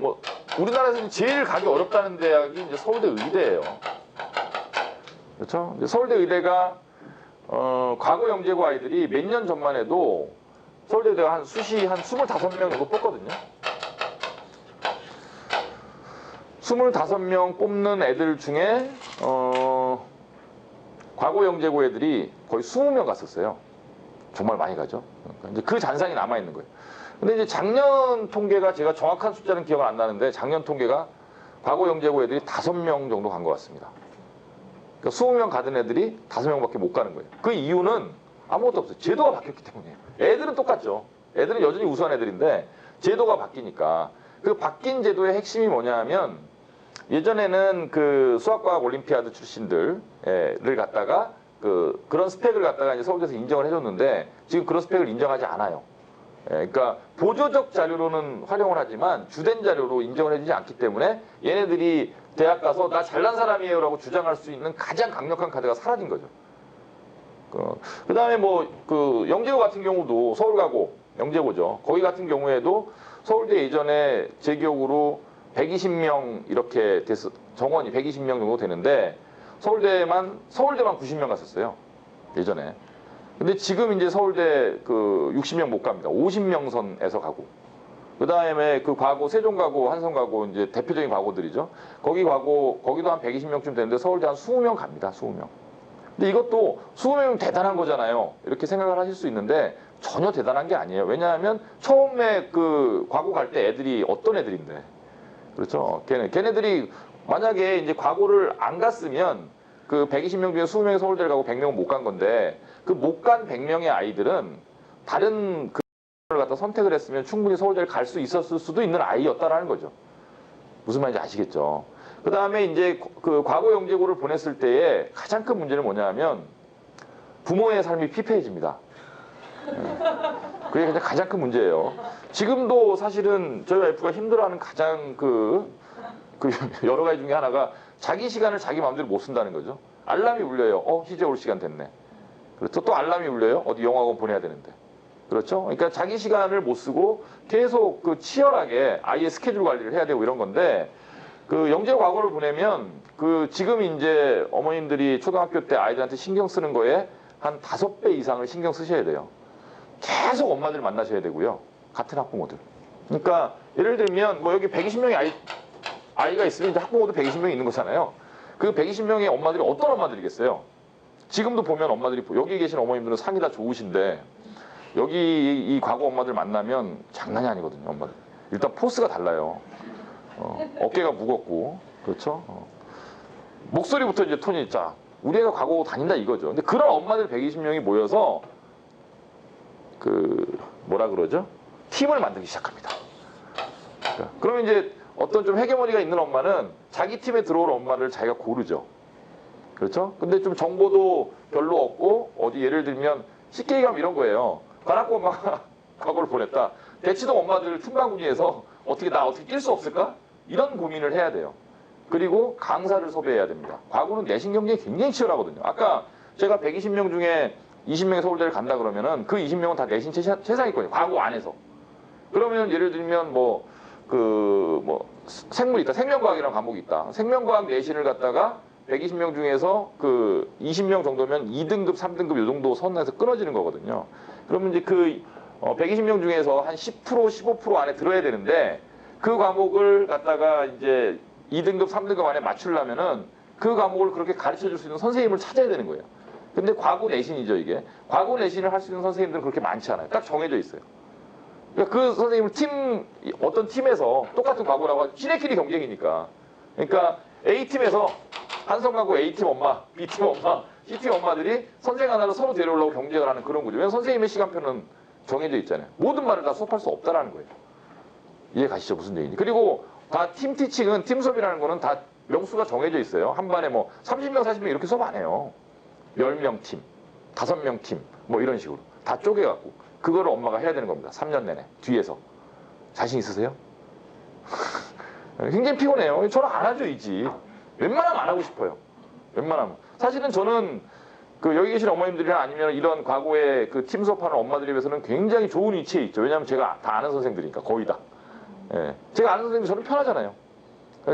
Speaker 1: 우리나라에서 제일 가기 어렵다는 대학이 이제 서울대 의대예요. 그렇죠? 서울대 의대가 과거 영재고 아이들이 몇 년 전만 해도 서울대 의대가 한 25명 정도 뽑거든요. 25명 뽑는 애들 중에 과거 영재고 애들이 거의 20명 갔었어요. 정말 많이 가죠. 그러니까 이제 그 잔상이 남아 있는 거예요. 근데 이제 작년 통계가, 제가 정확한 숫자는 기억은 안 나는데 작년 통계가 과거 영재고 애들이 5명 정도 간 것 같습니다. 그러니까 20명 가던 애들이 5명밖에 못 가는 거예요. 그 이유는 아무것도 없어요. 제도가 바뀌었기 때문이에요. 애들은 똑같죠. 애들은 여전히 우수한 애들인데 제도가 바뀌니까. 그 바뀐 제도의 핵심이 뭐냐 하면, 예전에는 수학과학 올림피아드 출신들을 갖다가 그런 스펙을 갖다가 이제 서울대에서 인정을 해줬는데 지금 그런 스펙을 인정하지 않아요. 그러니까 보조적 자료로는 활용을 하지만 주된 자료로 인정을 해주지 않기 때문에 얘네들이 대학 가서 나 잘난 사람이에요 라고 주장할 수 있는 가장 강력한 카드가 사라진 거죠. 그 다음에 영재고 같은 경우도 서울 가고 영재고죠. 거기 같은 경우에도 서울대 예전에 제 기억으로 120명 이렇게 돼서 정원이 120명 정도 되는데 서울대만 90명 갔었어요. 예전에. 근데 지금 이제 서울대 그 60명 못 갑니다. 50명 선에서 가고. 그 다음에 그 과고, 세종과고, 한성과고, 이제 대표적인 과고들이죠. 거기 과고, 거기도 한 120명쯤 되는데 서울대 한 20명 갑니다. 20명. 근데 이것도 20명이면 대단한 거잖아요. 이렇게 생각을 하실 수 있는데 전혀 대단한 게 아니에요. 왜냐하면 처음에 그 과고 갈 때 애들이 어떤 애들인데. 그렇죠. 걔네들이 만약에 이제 과고를 안 갔으면 그 120명 중에 20명이 서울대를 가고 100명은 못 간 건데 그 못 간 100명의 아이들은 다른 을 갖다 선택을 했으면 충분히 서울대를 갈 수 있었을 수도 있는 아이였다라는 거죠. 무슨 말인지 아시겠죠? 그 다음에 이제 그 과거 영재고를 보냈을 때의 가장 큰 문제는 뭐냐면 부모의 삶이 피폐해집니다. 그게 가장 큰 문제예요. 지금도 사실은 저희 와이프가 힘들어하는 가장 그 여러 가지 중에 하나가 자기 시간을 자기 마음대로 못 쓴다는 거죠. 알람이 울려요. 이제 올 시간 됐네. 그렇죠. 또 알람이 울려요. 어디 영화관 보내야 되는데. 그렇죠. 그러니까 자기 시간을 못 쓰고 계속 그 치열하게 아이의 스케줄 관리를 해야 되고 이런 건데 그 영재 과거를 보내면 그 지금 이제 어머님들이 초등학교 때 아이들한테 신경 쓰는 거에 한 5배 이상을 신경 쓰셔야 돼요. 계속 엄마들 만나셔야 되고요. 같은 학부모들. 그러니까 예를 들면 뭐 여기 120명의 아이가 있으면 이제 학부모도 120명이 있는 거잖아요. 그 120명의 엄마들이 어떤 엄마들이겠어요? 지금도 보면 엄마들이 여기 계신 어머님들은 상이 다 좋으신데 여기 이 과거 엄마들 만나면 장난이 아니거든요. 엄마들. 일단 포스가 달라요. 어깨가 무겁고 그렇죠. 목소리부터 이제 톤이 짜. 우리 애가 과거 다닌다 이거죠. 근데 그런 엄마들 120명이 모여서 그 뭐라 그러죠? 팀을 만들기 시작합니다. 그러면 이제 어떤 좀 헤게모니가 있는 엄마는 자기 팀에 들어올 엄마를 자기가 고르죠. 그렇죠? 근데 좀 정보도 별로 없고 어디 예를 들면 쉽게 얘기하면 이런 거예요. 관악구 엄마가 과거를 보냈다. 대치동 엄마들 틈바구니에서 어떻게 뛸 수 없을까? 이런 고민을 해야 돼요. 그리고 강사를 섭외해야 됩니다. 과거는 내신 경쟁이 굉장히 치열하거든요. 아까 제가 120명 중에 20명이 서울대를 간다 그러면은 그 20명은 다 내신 최상위권이에요. 과거 안에서. 그러면 예를 들면 생물이 있다. 생명과학이라는 과목이 있다. 생명과학 내신을 갖다가 120명 중에서 그 20명 정도면 2등급, 3등급 요 정도 선에서 끊어지는 거거든요. 그러면 이제 그 120명 중에서 한 10%, 15% 안에 들어야 되는데 그 과목을 갖다가 이제 2등급, 3등급 안에 맞추려면은 그 과목을 그렇게 가르쳐 줄 수 있는 선생님을 찾아야 되는 거예요. 근데 과거 내신이죠, 이게. 과거 내신을 할 수 있는 선생님들은 그렇게 많지 않아요. 딱 정해져 있어요. 그러니까 그 선생님을 어떤 팀에서 똑같은 과거라고 지네끼리 경쟁이니까. 그러니까 A팀에서 한성과고 A팀 엄마, B팀 엄마, C팀 엄마들이 선생 하나를 서로 데려오려고 경쟁을 하는 그런 거죠. 왜냐면 선생님의 시간표는 정해져 있잖아요. 모든 말을 다 수업할 수 없다라는 거예요. 이해 가시죠? 무슨 얘기인지. 그리고 다 팀 티칭은 팀 수업이라는 거는 다 명수가 정해져 있어요. 한 반에 뭐 30명, 40명 이렇게 수업 안 해요. 10명 팀, 5명 팀, 뭐 이런 식으로. 다 쪼개갖고. 그거를 엄마가 해야 되는 겁니다. 3년 내내. 뒤에서. 자신 있으세요? 굉장히 피곤해요. 저는 안 하죠, 이 집. 웬만하면 안 하고 싶어요. 웬만하면. 사실은 저는 그 여기 계신 어머님들이나 아니면 이런 과거에 그 팀 수업하는 엄마들에 비해서는 굉장히 좋은 위치에 있죠. 왜냐하면 제가 다 아는 선생들이니까, 거의 다. 예. 제가 아는 선생님이 저는 편하잖아요.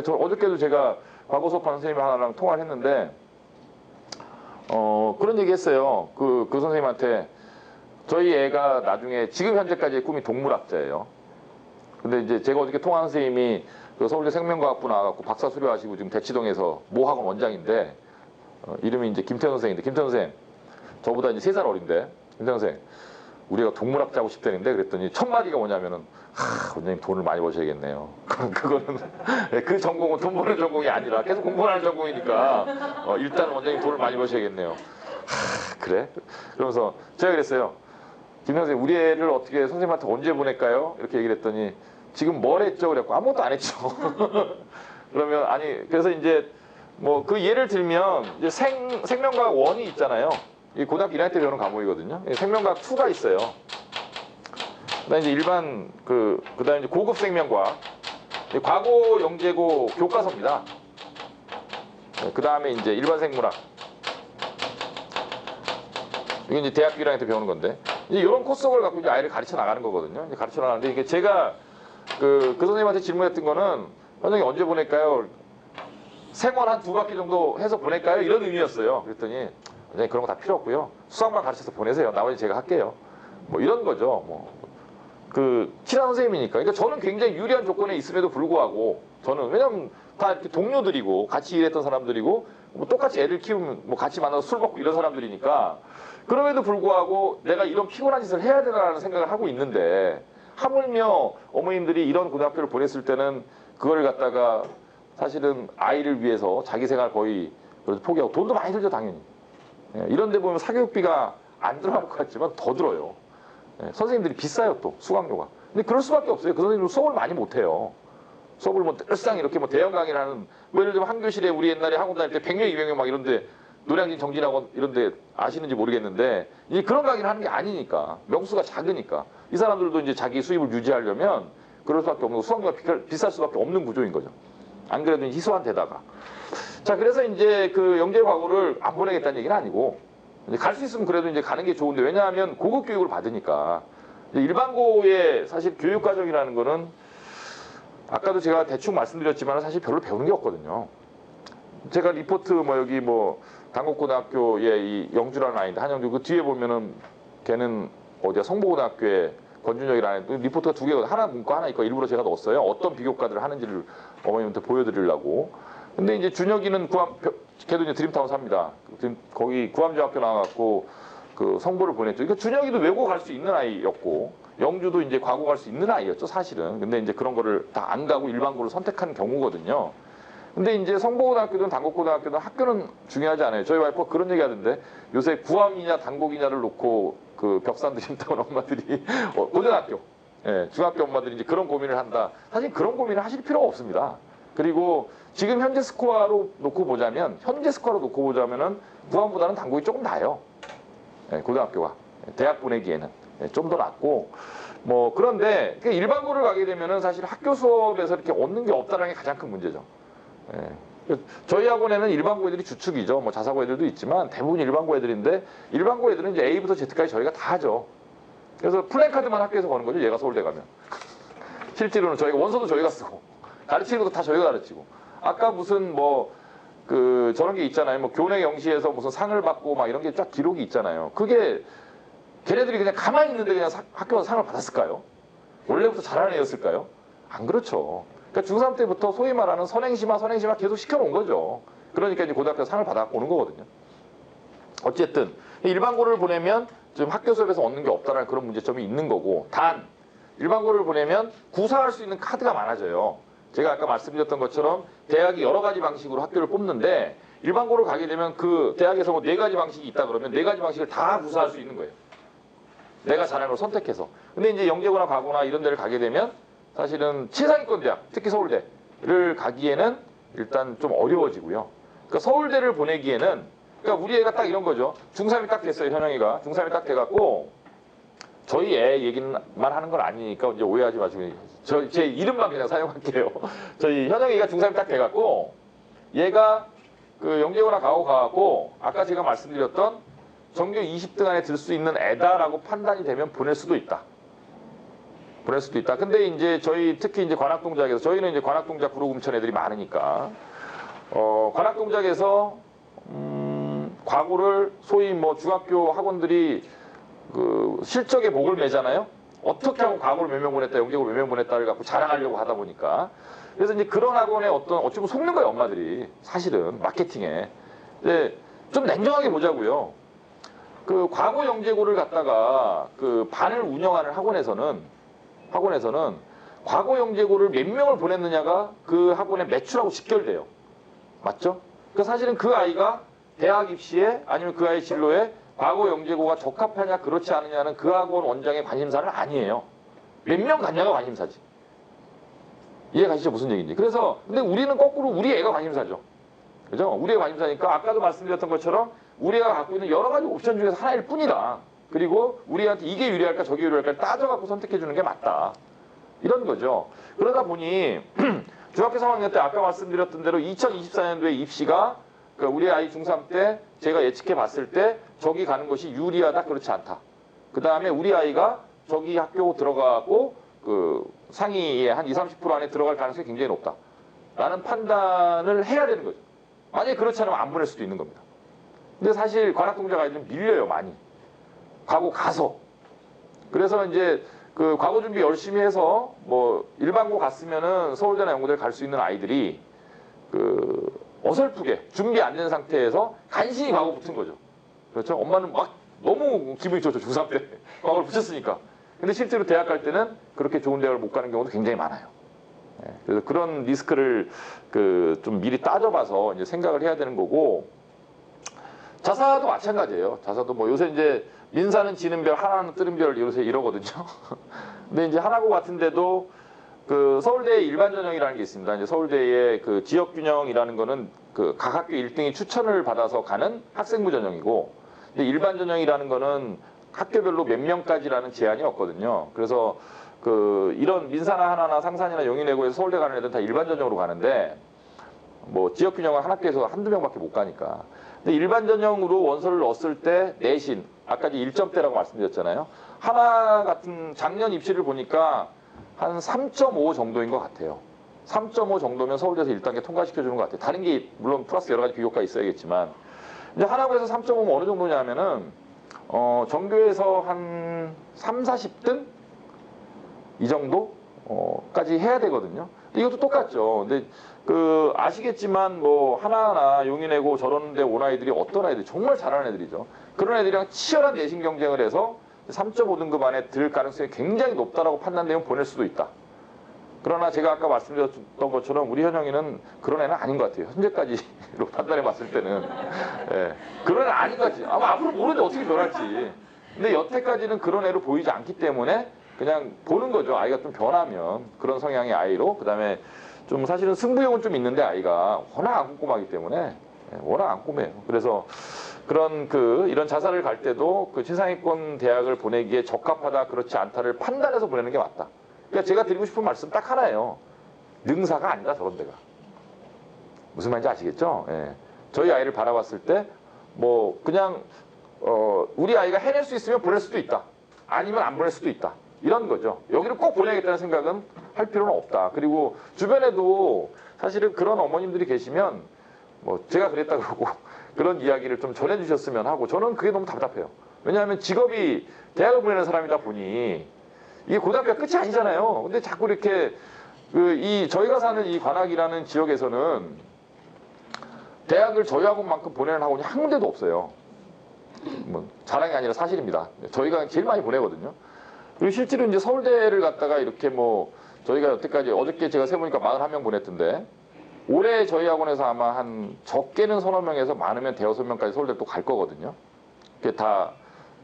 Speaker 1: 저 어저께도 제가 과거 수업하는 선생님 하나랑 통화를 했는데, 그런 얘기 했어요. 그 선생님한테 저희 애가 나중에 지금 현재까지의 꿈이 동물학자예요. 근데 이제 제가 어저께 통화한 선생님이 그 서울대 생명과학부 나와갖고 박사 수료하시고 지금 대치동에서 모학원 원장인데, 이름이 이제 김태현 선생인데, 김태현 선생, 저보다 이제 3살 어린데, 김태현 선생, 우리가 동물학자 하고 싶다는데, 그랬더니 첫 마디가 뭐냐면은, 원장님 돈을 많이 버셔야겠네요. 그거는, 그 전공은 돈 버는 전공이 아니라 계속 공부하는 전공이니까, 일단 원장님 돈을 많이 버셔야겠네요. 그래? 그러면서 제가 그랬어요. 김 선생님, 우리 애를 어떻게 선생님한테 언제 보낼까요? 이렇게 얘기를 했더니, 지금 뭘 했죠? 그래갖고 아무것도 안 했죠. 그러면, 그래서 이제, 뭐, 그 예를 들면, 이제 생명과학 1이 있잖아요. 이 고등학교 1학년 때 배우는 과목이거든요. 생명과학 2가 있어요. 그 다음에 이제 일반, 그 다음에 이제 고급 생명과학. 과거 영재고 교과서입니다. 그 다음에 이제 일반 생물학. 이게 이제 대학교 1학년 때 배우는 건데. 이제 이런 코스를 갖고 이제 아이를 가르쳐 나가는 거거든요. 가르쳐 나가는데, 이게 제가 그 선생님한테 질문했던 거는, 선생님 언제 보낼까요? 생활 한 2바퀴 정도 해서 보낼까요? 이런 의미였어요. 그랬더니, 그런 거 다 필요 없고요. 수학만 가르쳐서 보내세요. 나머지 제가 할게요. 뭐 이런 거죠. 뭐 친한 선생님이니까. 그러니까 저는 굉장히 유리한 조건에 있음에도 불구하고 저는 왜냐면 다 이렇게 동료들이고 같이 일했던 사람들이고 뭐 똑같이 애들 키우면 뭐 같이 만나서 술 먹고 이런 사람들이니까 그럼에도 불구하고 내가 이런 피곤한 짓을 해야 되나라는 생각을 하고 있는데 하물며 어머님들이 이런 고등학교를 보냈을 때는 그걸 갖다가 사실은 아이를 위해서 자기 생활 거의 포기하고 돈도 많이 들죠 당연히. 이런 데 보면 사교육비가 안 들어갈 것 같지만 더 들어요. 선생님들이 비싸요 또 수강료가. 근데 그럴 수밖에 없어요. 그 선생님들 수업을 많이 못해요. 수업을 뭐 늘상 이렇게 뭐 대형 강의를 하는 뭐 예를 들면 한 교실에 우리 옛날에 학원 다닐 때 100명 200명 막 이런데 노량진 정진학원 이런데 아시는지 모르겠는데 이제 그런 강의를 하는 게 아니니까 명수가 작으니까 이 사람들도 이제 자기 수입을 유지하려면 그럴 수밖에 없는 수강료가 비쌀 수밖에 없는 구조인 거죠. 안 그래도 희소한 데다가 자 그래서 이제 그 영재 과고를 안 보내겠다는 얘기는 아니고 갈 수 있으면 그래도 이제 가는 게 좋은데 왜냐하면 고급 교육을 받으니까 일반고의 사실 교육 과정이라는 거는 아까도 제가 대충 말씀드렸지만 사실 별로 배우는 게 없거든요. 제가 리포트 뭐 여기 뭐 당곡고등학교의 이 영주라는 아이인데 한영주 그 뒤에 보면은 걔는 어디야 성보고등학교에 권준혁이라는 리포트가 두 개거든. 하나 문과 하나 이과 일부러 제가 넣었어요. 어떤 비교과들을 하는지를 어머님한테 보여드리려고. 근데 이제 준혁이는 걔도 이제 드림타운 삽니다. 거기 구암중학교 나와갖고 그 성보를 보냈죠. 그러니까 준혁이도 외고 갈 수 있는 아이였고 영주도 이제 과고 갈 수 있는 아이였죠 사실은. 근데 이제 그런 거를 다 안 가고 일반고를 선택한 경우거든요. 근데 이제 성보고등학교든 당곡고등학교든 학교는 중요하지 않아요. 저희 와이프가 그런 얘기 하던데 요새 구암이냐 당곡이냐를 놓고 그 벽산 드림타운 엄마들이 고등학교, 중학교 엄마들이 이제 그런 고민을 한다. 사실 그런 고민을 하실 필요가 없습니다. 그리고 지금 현재 스코어로 놓고 보자면은 구암보다는 당곡이 조금 나아요. 고등학교가 대학 보내기에는 좀 더 낫고 뭐 그런데 일반고를 가게 되면은 사실 학교 수업에서 이렇게 얻는 게 없다는 게 가장 큰 문제죠. 저희 학원에는 일반고 애들이 주축이죠. 뭐 자사고 애들도 있지만 대부분 일반고 애들인데 일반고 애들은 이제 A부터 Z까지 저희가 다 하죠. 그래서 플랜카드만 학교에서 거는 거죠. 얘가 서울대 가면. 실제로는 저희가 원서도 저희가 쓰고 가르치는 것도 다 저희가 가르치고 아까 무슨 뭐 저런 게 있잖아요. 뭐 교내 영시에서 무슨 상을 받고 막 이런 게 쫙 기록이 있잖아요. 그게 걔네들이 그냥 가만히 있는데 그냥 학교에서 상을 받았을까요? 원래부터 잘하는 애였을까요? 안 그렇죠. 그러니까 중3 때부터 소위 말하는 선행심화 계속 시켜놓은 거죠. 그러니까 이제 고등학교 상을 받아갖고 오는 거거든요. 어쨌든 일반고를 보내면 지금 학교 수업에서 얻는 게 없다는 그런 문제점이 있는 거고 단 일반고를 보내면 구사할 수 있는 카드가 많아져요. 제가 아까 말씀드렸던 것처럼 대학이 여러 가지 방식으로 학교를 뽑는데 일반고를 가게 되면 그 대학에서 뭐 4가지 방식이 있다 그러면 4가지 방식을 다 구사할 수 있는 거예요. 내가 잘하는 걸 선택해서. 근데 이제 영재고나 과고나 이런 데를 가게 되면 사실은 최상위권 대학, 특히 서울대를 가기에는 일단 좀 어려워지고요. 그러니까 서울대를 보내기에는 그러니까 우리 애가 딱 이런 거죠. 중3이 딱 됐어요. 현영이가. 중3이 딱 돼갖고 저희 애 얘기만 하는 건 아니니까 이제 오해하지 마시고 제 이름만 그냥 사용할게요. 저희 현영이가 중3이 딱 돼갖고 얘가 그 영재고나 과고 가갖고 아까 제가 말씀드렸던 전교 20등 안에 들 수 있는 애다라고 판단이 되면 보낼 수도 있다. 보낼 수도 있다. 근데 이제 저희 특히 이제 관악동작에서 저희는 이제 관악동작 구로금천 애들이 많으니까 관악동작에서 과고를 소위 뭐 중학교 학원들이 그 실적에 목을 매잖아요. 어떻게 하면 과고를 몇 명 보냈다, 영재고를 몇 명 보냈다를 갖고 자랑하려고 하다 보니까 그래서 이제 그런 학원에 어찌 보면 속는 거예요 엄마들이 사실은 마케팅에. 근데 좀 냉정하게 보자고요. 그 과고 영재고를 갖다가 그 반을 운영하는 학원에서는 과거 영재고를 몇 명을 보냈느냐가 그 학원의 매출하고 직결돼요. 맞죠? 그 사실은 그 아이가 대학 입시에 아니면 그 아이 진로에 과거 영재고가 적합하냐 그렇지 않느냐는 그 학원 원장의 관심사는 아니에요. 몇 명 갔냐가 관심사지. 이해가시죠? 무슨 얘기인지. 그래서 근데 우리는 거꾸로 우리 애가 관심사죠. 그죠? 우리 애가 관심사니까 아까도 말씀드렸던 것처럼 우리 애가 갖고 있는 여러 가지 옵션 중에서 하나일 뿐이다. 그리고 우리한테 이게 유리할까 저게 유리할까 따져갖고 선택해주는 게 맞다. 이런 거죠. 그러다 보니 중학교 3학년 때 아까 말씀드렸던 대로 2024년도에 입시가 그러니까 우리 아이 중3 때 제가 예측해 봤을 때 저기 가는 것이 유리하다 그렇지 않다. 그 다음에 우리 아이가 저기 학교 들어가고 그 상위에 한 20-30% 안에 들어갈 가능성이 굉장히 높다. 라는 판단을 해야 되는 거죠. 만약에 그렇지 않으면 안 보낼 수도 있는 겁니다. 근데 사실 관악동작 아이들은 밀려요, 많이. 과고 가서. 그래서 이제 그 과거 준비 열심히 해서 뭐 일반고 갔으면은 서울대나 연고대 갈 수 있는 아이들이 그 어설프게 준비 안 된 상태에서 간신히 과거 붙은 거죠. 그렇죠? 엄마는 막 너무 기분이 좋죠, 중3 때. 과거를 붙였으니까. 근데 실제로 대학 갈 때는 그렇게 좋은 대학을 못 가는 경우도 굉장히 많아요. 예, 그래서 그런 리스크를 그 좀 미리 따져봐서 이제 생각을 해야 되는 거고, 자사도 마찬가지예요. 자사도 뭐 요새 이제 민사는 지는 별, 하나는 뜨는 별 요새 이러거든요. 근데 이제 하나고 같은데도 그 서울대의 일반 전형이라는 게 있습니다. 이제 서울대의 그 지역 균형이라는 거는 그 각 학교 1등이 추천을 받아서 가는 학생부 전형이고, 근데 일반 전형이라는 거는 학교별로 몇 명까지라는 제한이 없거든요. 그래서 그 이런 민사나 하나나 상산이나 용인외고에서 서울대 가는 애들은 다 일반 전형으로 가는데, 뭐 지역 균형은 한 학교에서 한두 명밖에 못 가니까. 근데 일반 전형으로 원서를 넣었을 때 내신, 아까 1점대라고 말씀드렸잖아요. 하나 같은 작년 입시를 보니까 한 3.5 정도인 것 같아요. 3.5 정도면 서울대에서 1단계 통과시켜주는 것 같아요. 다른 게 물론 플러스 여러 가지 비교가 있어야겠지만, 이제 하나고에서 3.5면 어느 정도냐면은 전교에서 한 3, 40등? 이 정도까지 해야 되거든요. 근데 이것도 똑같죠. 근데 그 아시겠지만 뭐 하나하나 용인외고 저런 데 온 아이들이 어떤 아이들, 정말 잘하는 애들이죠. 그런 애들이랑 치열한 내신 경쟁을 해서 3.5등급 안에 들 가능성이 굉장히 높다라고 판단되면 보낼 수도 있다. 그러나 제가 아까 말씀드렸던 것처럼 우리 현영이는 그런 애는 아닌 것 같아요. 현재까지로 판단해 봤을 때는. 예, 그런 애는 아닌 것 같지. 아마 앞으로 모르는데 어떻게 변할지. 근데 여태까지는 그런 애로 보이지 않기 때문에 그냥 보는 거죠. 아이가 좀 변하면 그런 성향의 아이로. 그 다음에 좀 사실은 승부욕은 좀 있는데 아이가 워낙 안 꼼꼼하기 때문에, 워낙 안 꼼꼼해요. 그래서 그런 이런 자사를 갈 때도 그 최상위권 대학을 보내기에 적합하다 그렇지 않다를 판단해서 보내는 게 맞다. 그러니까 제가 드리고 싶은 말씀 딱 하나예요. 능사가 아니다, 저런 데가. 무슨 말인지 아시겠죠? 예. 저희 아이를 바라봤을 때 뭐 그냥 우리 아이가 해낼 수 있으면 보낼 수도 있다. 아니면 안 보낼 수도 있다. 이런 거죠. 여기를 꼭 보내야겠다는 생각은 할 필요는 없다. 그리고 주변에도 사실은 그런 어머님들이 계시면 뭐 제가 그랬다 그러고 그런 이야기를 좀 전해주셨으면 하고, 저는 그게 너무 답답해요. 왜냐하면 직업이 대학을 보내는 사람이다 보니 이게 고등학교가 끝이 아니잖아요. 근데 자꾸 이렇게 저희가 사는 이 관악이라는 지역에서는 대학을 저희 학원만큼 보내는 학원이 한 군데도 없어요. 뭐 자랑이 아니라 사실입니다. 저희가 제일 많이 보내거든요. 그리고 실제로 이제 서울대를 갔다가 이렇게 뭐 저희가 여태까지 어저께 제가 세보니까 41명 보냈던데, 올해 저희 학원에서 아마 한 적게는 서너 명에서 많으면 대여섯 명까지 서울대 또 갈 거거든요. 그게 다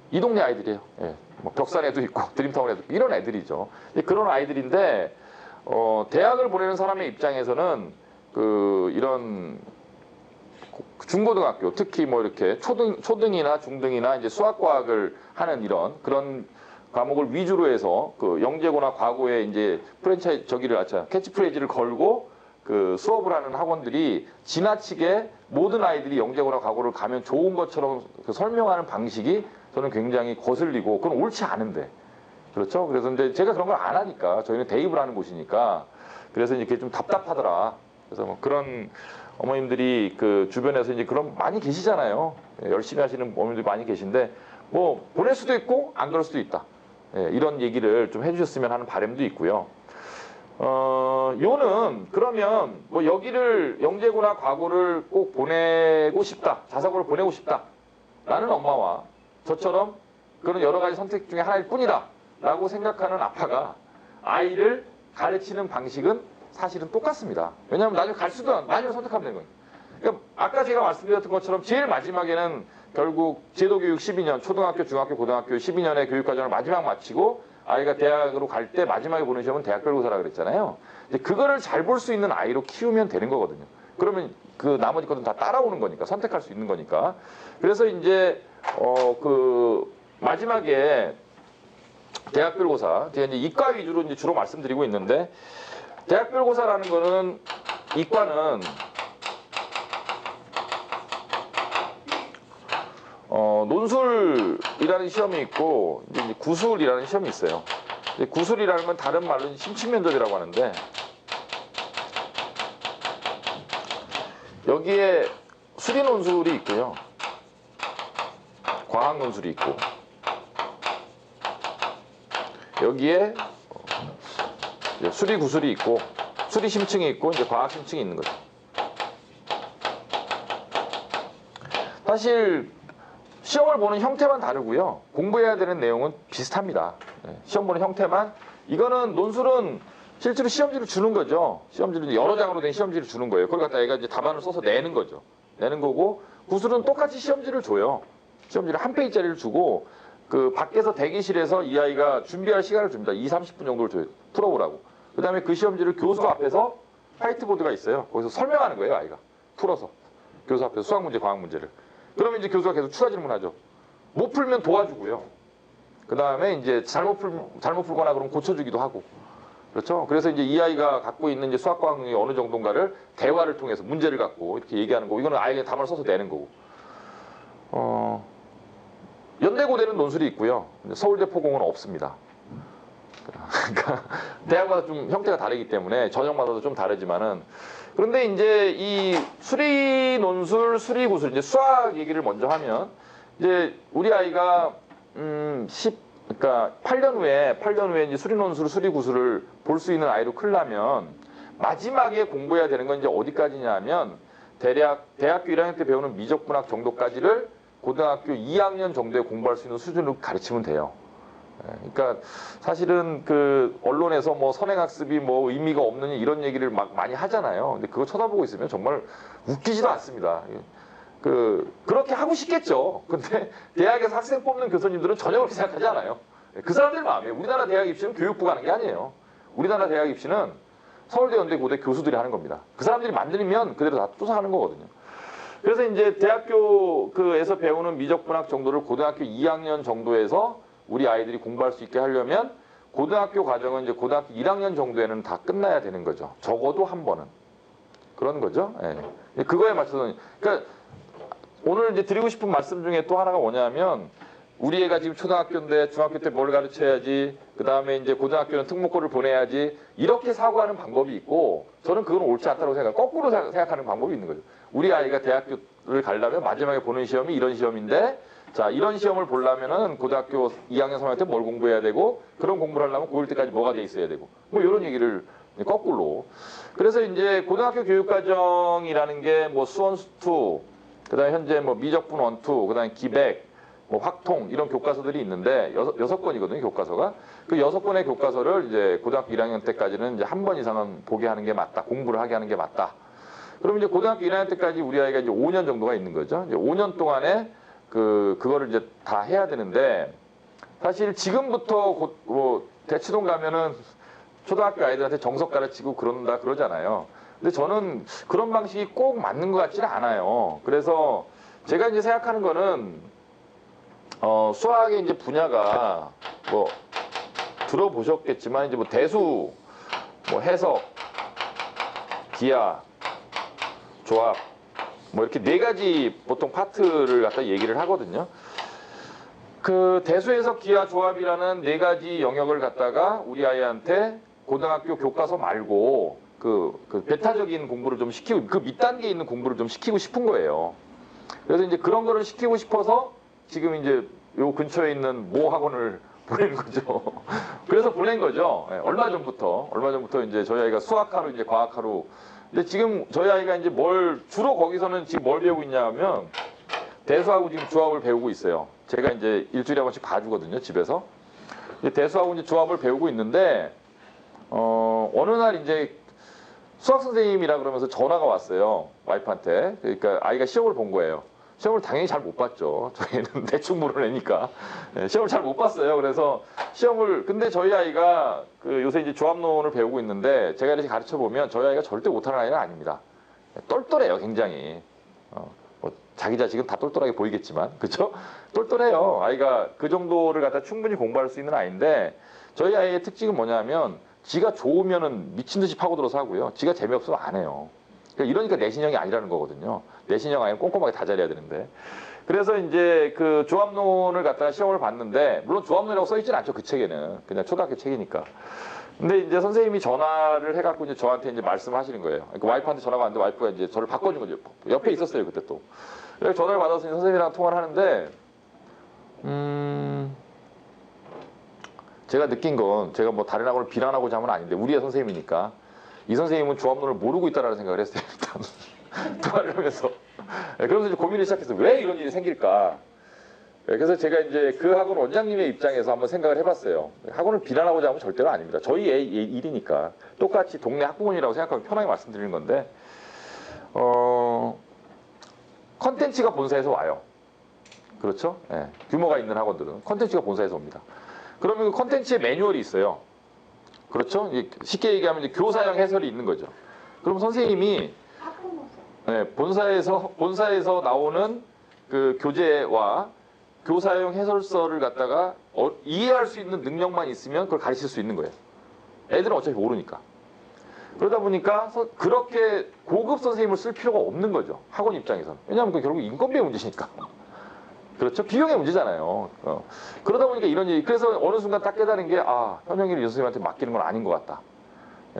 Speaker 1: 이 동네 아이들이에요. 예. 뭐 벽산에도 있고 드림타운에도 있고 이런 애들이죠. 그런 아이들인데 대학을 보내는 사람의 입장에서는 이런 중고등학교, 특히 뭐 이렇게 초등이나 중등이나 이제 수학과학을 하는 그런 과목을 위주로 해서 그 영재고나 과고에 이제 캐치프레이즈를 걸고 그 수업을 하는 학원들이 지나치게 모든 아이들이 영재고나 과고를 가면 좋은 것처럼 설명하는 방식이 저는 굉장히 거슬리고, 그건 옳지 않은데. 그렇죠? 그래서 이제 제가 그런 걸 안 하니까, 저희는 대입을 하는 곳이니까, 그래서 이제 그게 좀 답답하더라. 그래서 뭐 그런 어머님들이 그 주변에서 이제 그런 많이 계시잖아요. 열심히 하시는 어머님들이 많이 계신데, 뭐 보낼 수도 있고 안 그럴 수도 있다. 이런 얘기를 좀 해주셨으면 하는 바람도 있고요. 요는 그러면 뭐 여기를 영재고나 과고를 꼭 보내고 싶다, 자사고를 보내고 싶다 라는 엄마와 저처럼 그런 여러 가지 선택 중에 하나일 뿐이다 라고 생각하는 아빠가 아이를 가르치는 방식은 사실은 똑같습니다. 왜냐하면 나중에 나중에 선택하면 되는 거예요. 그러니까 아까 제가 말씀드렸던 것처럼 제일 마지막에는 결국 제도교육 12년, 초등학교, 중학교, 고등학교 12년의 교육과정을 마지막 마치고 아이가 대학으로 갈 때 마지막에 보는 시험은 대학별고사라 그랬잖아요. 이제 그거를 잘 볼 수 있는 아이로 키우면 되는 거거든요. 그러면 그 나머지 것은 다 따라오는 거니까, 선택할 수 있는 거니까. 그래서 이제 마지막에 대학별고사, 제가 이제 이과 위주로 이제 주로 말씀드리고 있는데, 대학별고사라는 거는 이과는 논술이라는 시험이 있고 이제 구술이라는 시험이 있어요. 구술이라는 건 다른 말로 심층면접이라고 하는데, 여기에 수리 논술이 있고요. 과학 논술이 있고, 여기에 수리 구술이 있고, 수리 심층이 있고, 이제 과학 심층이 있는 거죠. 사실 시험을 보는 형태만 다르고요. 공부해야 되는 내용은 비슷합니다. 시험 보는 형태만. 이거는 논술은 실제로 시험지를 주는 거죠. 시험지를 여러 장으로 된 시험지를 주는 거예요. 그걸 갖다 얘가 이제 답안을 써서 내는 거죠. 내는 거고, 구술은 똑같이 시험지를 줘요. 시험지를 한 페이지짜리를 주고, 그 밖에서 대기실에서 이 아이가 준비할 시간을 줍니다. 2, 30분 정도를 줘요. 풀어보라고. 그 다음에 그 시험지를 교수 앞에서 화이트보드가 있어요. 거기서 설명하는 거예요, 아이가. 풀어서. 교수 앞에서 수학 문제, 과학 문제를. 그러면 이제 교수가 계속 추가 질문하죠. 못 풀면 도와주고요. 그 다음에 이제 잘못 풀거나 그러면 고쳐주기도 하고. 그렇죠? 그래서 이제 이 아이가 갖고 있는 이제 수학 과학 능력이 어느 정도인가를 대화를 통해서 문제를 갖고 이렇게 얘기하는 거고, 이거는 아이가 답안을 써서 내는 거고. 연대고대는 논술이 있고요. 서울대 포공은 없습니다. 그러니까 대학마다 좀 형태가 다르기 때문에 전형마다도 좀 다르지만은, 그런데 이제 이 수리 논술, 수리 구술, 이제 수학 얘기를 먼저 하면, 이제 우리 아이가 그러니까 8년 후에 이제 수리 논술, 수리 구술을 볼 수 있는 아이로 크려면 마지막에 공부해야 되는 건 이제 어디까지냐면, 대학교 1학년 때 배우는 미적분학 정도까지를 고등학교 2학년 정도에 공부할 수 있는 수준으로 가르치면 돼요. 그러니까 사실은 그 언론에서 뭐 선행학습이 뭐 의미가 없느냐 이런 얘기를 막 많이 하잖아요. 근데 그거 쳐다보고 있으면 정말 웃기지도 않습니다. 그렇게 하고 싶겠죠. 근데 대학에서 학생 뽑는 교수님들은 전혀 그렇게 생각하지 않아요. 그 사람들 마음이에요. 우리나라 대학 입시는 교육부가 하는 게 아니에요. 우리나라 대학 입시는 서울대, 연대, 고대 교수들이 하는 겁니다. 그 사람들이 만들면 그대로 다 쫓아가는 거거든요. 그래서 이제 대학교에서 배우는 미적분학 정도를 고등학교 2학년 정도에서 우리 아이들이 공부할 수 있게 하려면 고등학교 과정은 이제 고등학교 1학년 정도에는 다 끝나야 되는 거죠. 적어도 한 번은. 그런 거죠. 예. 그거에 맞춰서. 그러니까 오늘 이제 드리고 싶은 말씀 중에 또 하나가 뭐냐면, 우리 애가 지금 초등학교인데 중학교 때 뭘 가르쳐야지, 그 다음에 이제 고등학교는 특목고를 보내야지, 이렇게 사고하는 방법이 있고, 저는 그건 옳지 않다고 생각해요. 거꾸로 생각하는 방법이 있는 거죠. 우리 아이가 대학교를 가려면 마지막에 보는 시험이 이런 시험인데, 자, 이런 시험을 보려면은 고등학교 2학년, 3학년 때 뭘 공부해야 되고, 그런 공부를 하려면 고1 때까지 뭐가 돼 있어야 되고, 뭐 이런 얘기를 거꾸로. 그래서 이제 고등학교 교육과정이라는 게 뭐 수원, 수투, 그 다음에 현재 뭐 미적분 원투, 그 다음에 기백, 뭐 확통, 이런 교과서들이 있는데, 6권이거든요, 교과서가. 그 6권의 교과서를 이제 고등학교 1학년 때까지는 이제 한 번 이상은 보게 하는 게 맞다. 공부를 하게 하는 게 맞다. 그럼 이제 고등학교 1학년 때까지 우리 아이가 이제 5년 정도가 있는 거죠. 이제 5년 동안에 그거를 이제 다 해야 되는데, 사실 지금부터 뭐 대치동 가면은 초등학교 아이들한테 정석 가르치고 그런다 그러잖아요. 근데 저는 그런 방식이 꼭 맞는 것 같지는 않아요. 그래서 제가 이제 생각하는 거는, 수학의 이제 분야가 뭐 들어보셨겠지만, 이제 뭐 대수, 뭐 해석, 기하, 조합, 뭐 이렇게 4가지 보통 파트를 갖다 얘기를 하거든요. 그 대수에서 기하 조합이라는 4가지 영역을 갖다가 우리 아이한테 고등학교 교과서 말고 그 배타적인 공부를 좀 시키고, 그 밑단계에 있는 공부를 좀 시키고 싶은 거예요. 그래서 이제 그런 거를 시키고 싶어서 지금 이제 요 근처에 있는 모 학원을 보낸 거죠. 그래서 보낸 거죠. 얼마 전부터 이제 저희 아이가 수학하루, 이제 과학하루. 근데 지금 저희 아이가 이제 주로 거기서는 지금 뭘 배우고 있냐면, 대수하고 지금 조합을 배우고 있어요. 제가 이제 일주일에 한 번씩 봐주거든요, 집에서. 대수하고 이제 조합을 배우고 있는데, 어느 날 이제 수학 선생님이라 그러면서 전화가 왔어요, 와이프한테. 그러니까 아이가 시험을 본 거예요. 시험을 당연히 잘 못 봤죠. 저희는 대충 모르니까. 시험을 잘 못 봤어요. 그래서 근데 저희 아이가 요새 이제 조합론을 배우고 있는데, 제가 이렇게 가르쳐 보면 저희 아이가 절대 못하는 아이는 아닙니다. 똘똘해요, 굉장히. 뭐 자기 자식은 다 똘똘하게 보이겠지만, 그렇죠? 똘똘해요. 아이가 그 정도를 갖다 충분히 공부할 수 있는 아이인데, 저희 아이의 특징은 뭐냐면, 지가 좋으면은 미친 듯이 파고들어서 하고요. 지가 재미없으면 안 해요. 이러니까 내신형이 아니라는 거거든요. 내신형 아니면 꼼꼼하게 다 잘해야 되는데. 그래서 이제 그 조합론을 갖다가 시험을 봤는데, 물론 조합론이라고 써있진 않죠, 그 책에는. 그냥 초등학교 책이니까. 근데 이제 선생님이 전화를 해갖고 이제 저한테 이제 말씀하시는 거예요. 그러니까 와이프한테 전화가 왔는데, 와이프가 이제 저를 바꿔준 거죠. 옆에 있었어요, 그때 또. 그래서 전화를 받아서 선생님이랑 통화를 하는데, 제가 느낀 건 제가 뭐 다른 학원을 비난하고자 하면 아닌데 우리의 선생님이니까 이 선생님은 조합론을 모르고 있다라는 생각을 했어요. 일단 도와주면서 그러면서 이제 고민을 시작했어요. 왜 이런 일이 생길까? 그래서 제가 이제 그 학원 원장님의 입장에서 한번 생각을 해봤어요. 학원을 비난하고자 하면 절대로 아닙니다. 저희 애 일이니까 똑같이 동네 학부모님이라고 생각하면 편하게 말씀드리는 건데 컨텐츠가 본사에서 와요. 그렇죠? 예, 규모가 있는 학원들은 컨텐츠가 본사에서 옵니다. 그러면 그 컨텐츠의 매뉴얼이 있어요. 그렇죠? 쉽게 얘기하면 이제 교사형 해설이 있는 거죠. 그럼 선생님이 본사에서 나오는 그 교재와 교사용 해설서를 갖다가 이해할 수 있는 능력만 있으면 그걸 가르칠 수 있는 거예요. 애들은 어차피 모르니까. 그러다 보니까 그렇게 고급 선생님을 쓸 필요가 없는 거죠. 학원 입장에서는. 왜냐하면 그 결국 인건비의 문제니까. 그렇죠? 비용의 문제잖아요. 그러다 보니까 이런 일이, 그래서 어느 순간 딱 깨달은 게, 현영이를 이 선생님한테 맡기는 건 아닌 것 같다.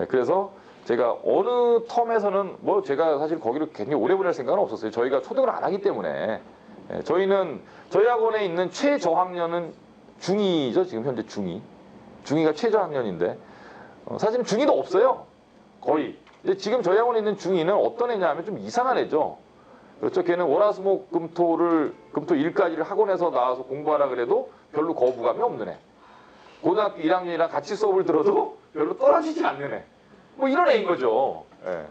Speaker 1: 그래서 제가 어느 텀에서는 뭐 제가 사실 거기를 굉장히 오래 보낼 생각은 없었어요. 저희가 초등을 안 하기 때문에. 저희는 저희 학원에 있는 최저학년은 중2죠. 지금 현재 중2. 중2가 최저학년인데 사실은 중2도 없어요. 거의. 근데 지금 저희 학원에 있는 중2는 어떤 애냐 하면 좀 이상한 애죠. 그렇죠. 걔는 월화수목금토 1까지를 학원에서 나와서 공부하라 그래도 별로 거부감이 없는 애. 고등학교 1학년이랑 같이 수업을 들어도 별로 떨어지지 않는 애. 뭐 이런 애인 거죠. 예.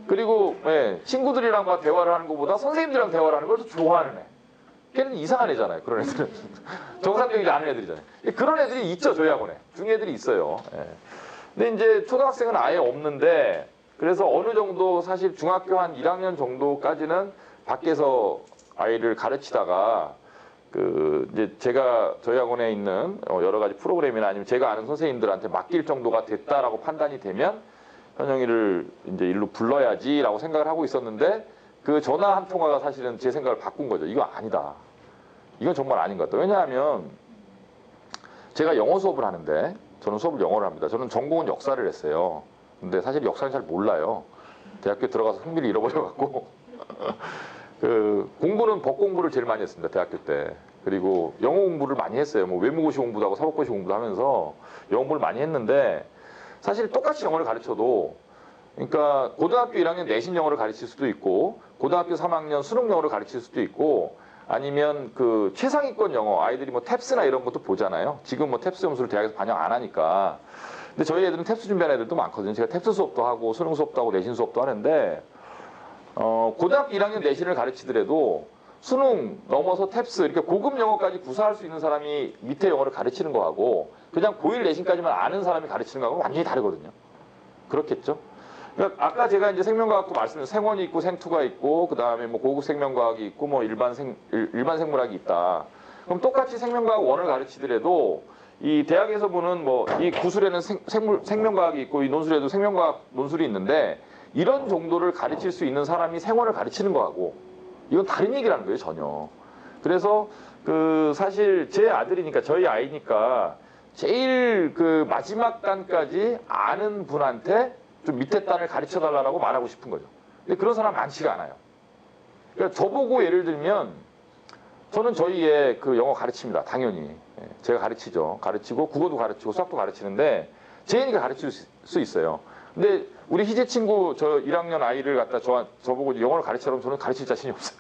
Speaker 1: 그리고 친구들이랑 막 대화를 하는 것보다 선생님들이랑 대화를 하는 걸 더 좋아하는 애. 걔는 이상한 애잖아요. 그런 애들은. 정상적이지 않은 애들이잖아요. 그런 애들이 있죠. 저희 학원에. 중애들이 있어요. 근데 이제 초등학생은 아예 없는데, 그래서 어느 정도 사실 중학교 한 1학년 정도까지는 밖에서 아이를 가르치다가 이제 제가 저희 학원에 있는 여러 가지 프로그램이나 아니면 제가 아는 선생님들한테 맡길 정도가 됐다라고 판단이 되면 현영이를 이제 일로 불러야지라고 생각을 하고 있었는데, 그 전화 한 통화가 사실은 제 생각을 바꾼 거죠. 이거 아니다. 이건 정말 아닌 것 같다. 왜냐하면 제가 영어 수업을 하는데, 저는 수업을 영어를 합니다. 저는 전공은 역사를 했어요. 근데 사실 역사는 잘 몰라요. 대학교 들어가서 흥미를 잃어버려갖고 공부는 법 공부를 제일 많이 했습니다. 대학교 때. 그리고 영어 공부를 많이 했어요. 뭐 외무고시 공부도 하고 사법고시 공부도 하면서 영어 공부를 많이 했는데, 사실 똑같이 영어를 가르쳐도, 그러니까 고등학교 1학년 내신 영어를 가르칠 수도 있고, 고등학교 3학년 수능 영어를 가르칠 수도 있고, 아니면 그 최상위권 영어, 아이들이 뭐 탭스나 이런 것도 보잖아요. 지금 뭐 탭스 점수를 대학에서 반영 안 하니까. 근데 저희 애들은 탭스 준비하는 애들도 많거든요. 제가 탭스 수업도 하고 수능 수업도 하고 내신 수업도 하는데, 고등학교 1학년 내신을 가르치더라도 수능 넘어서 탭스 이렇게 고급 영어까지 구사할 수 있는 사람이 밑에 영어를 가르치는 거하고, 그냥 고1 내신까지만 아는 사람이 가르치는 거하고 완전히 다르거든요. 그렇겠죠? 그러니까 아까 제가 이제 생명과학도 말씀드린 생원이 있고 생투가 있고, 그 다음에 뭐 고급 생명과학이 있고, 뭐 일반 생물학이 있다. 그럼 똑같이 생명과학 1을 가르치더라도 이 대학에서 보는 뭐 이 구술에는 생명과학이 있고, 이 논술에도 생명과학 논술이 있는데, 이런 정도를 가르칠 수 있는 사람이 생원을 가르치는 거하고 이건 다른 얘기라는 거예요, 전혀. 그래서 사실 제 아들이니까, 저희 아이니까 제일 마지막 단까지 아는 분한테 좀 밑에 단을 가르쳐 달라고 말하고 싶은 거죠. 근데 그런 사람 많지가 않아요. 그러니까 저보고 예를 들면, 저는 저희 애 영어 가르칩니다. 당연히. 제가 가르치죠. 가르치고 국어도 가르치고 수학도 가르치는데 제 애니까 가르칠 수 있어요. 근데 우리 희재 친구 저 1학년 아이를 갖다 저보고 영어를 가르치라고, 저는 가르칠 자신이 없어요.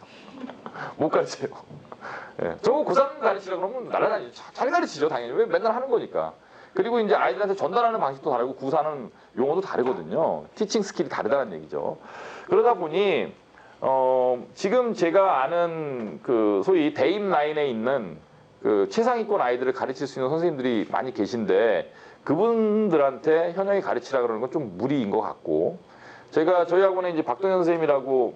Speaker 1: 못 가르쳐요. 저거 고3 가르치라 그러면 날아다니죠. 잘 가르치죠, 당연히. 왜 맨날 하는 거니까. 그리고 이제 아이들한테 전달하는 방식도 다르고 구사하는 용어도 다르거든요. 티칭 스킬이 다르다는 얘기죠. 그러다 보니 지금 제가 아는 소위 대입 라인에 있는 최상위권 아이들을 가르칠 수 있는 선생님들이 많이 계신데, 그분들한테 현영이 가르치라 그러는 건 좀 무리인 것 같고, 제가 저희 학원에 이제 박동현 선생님이라고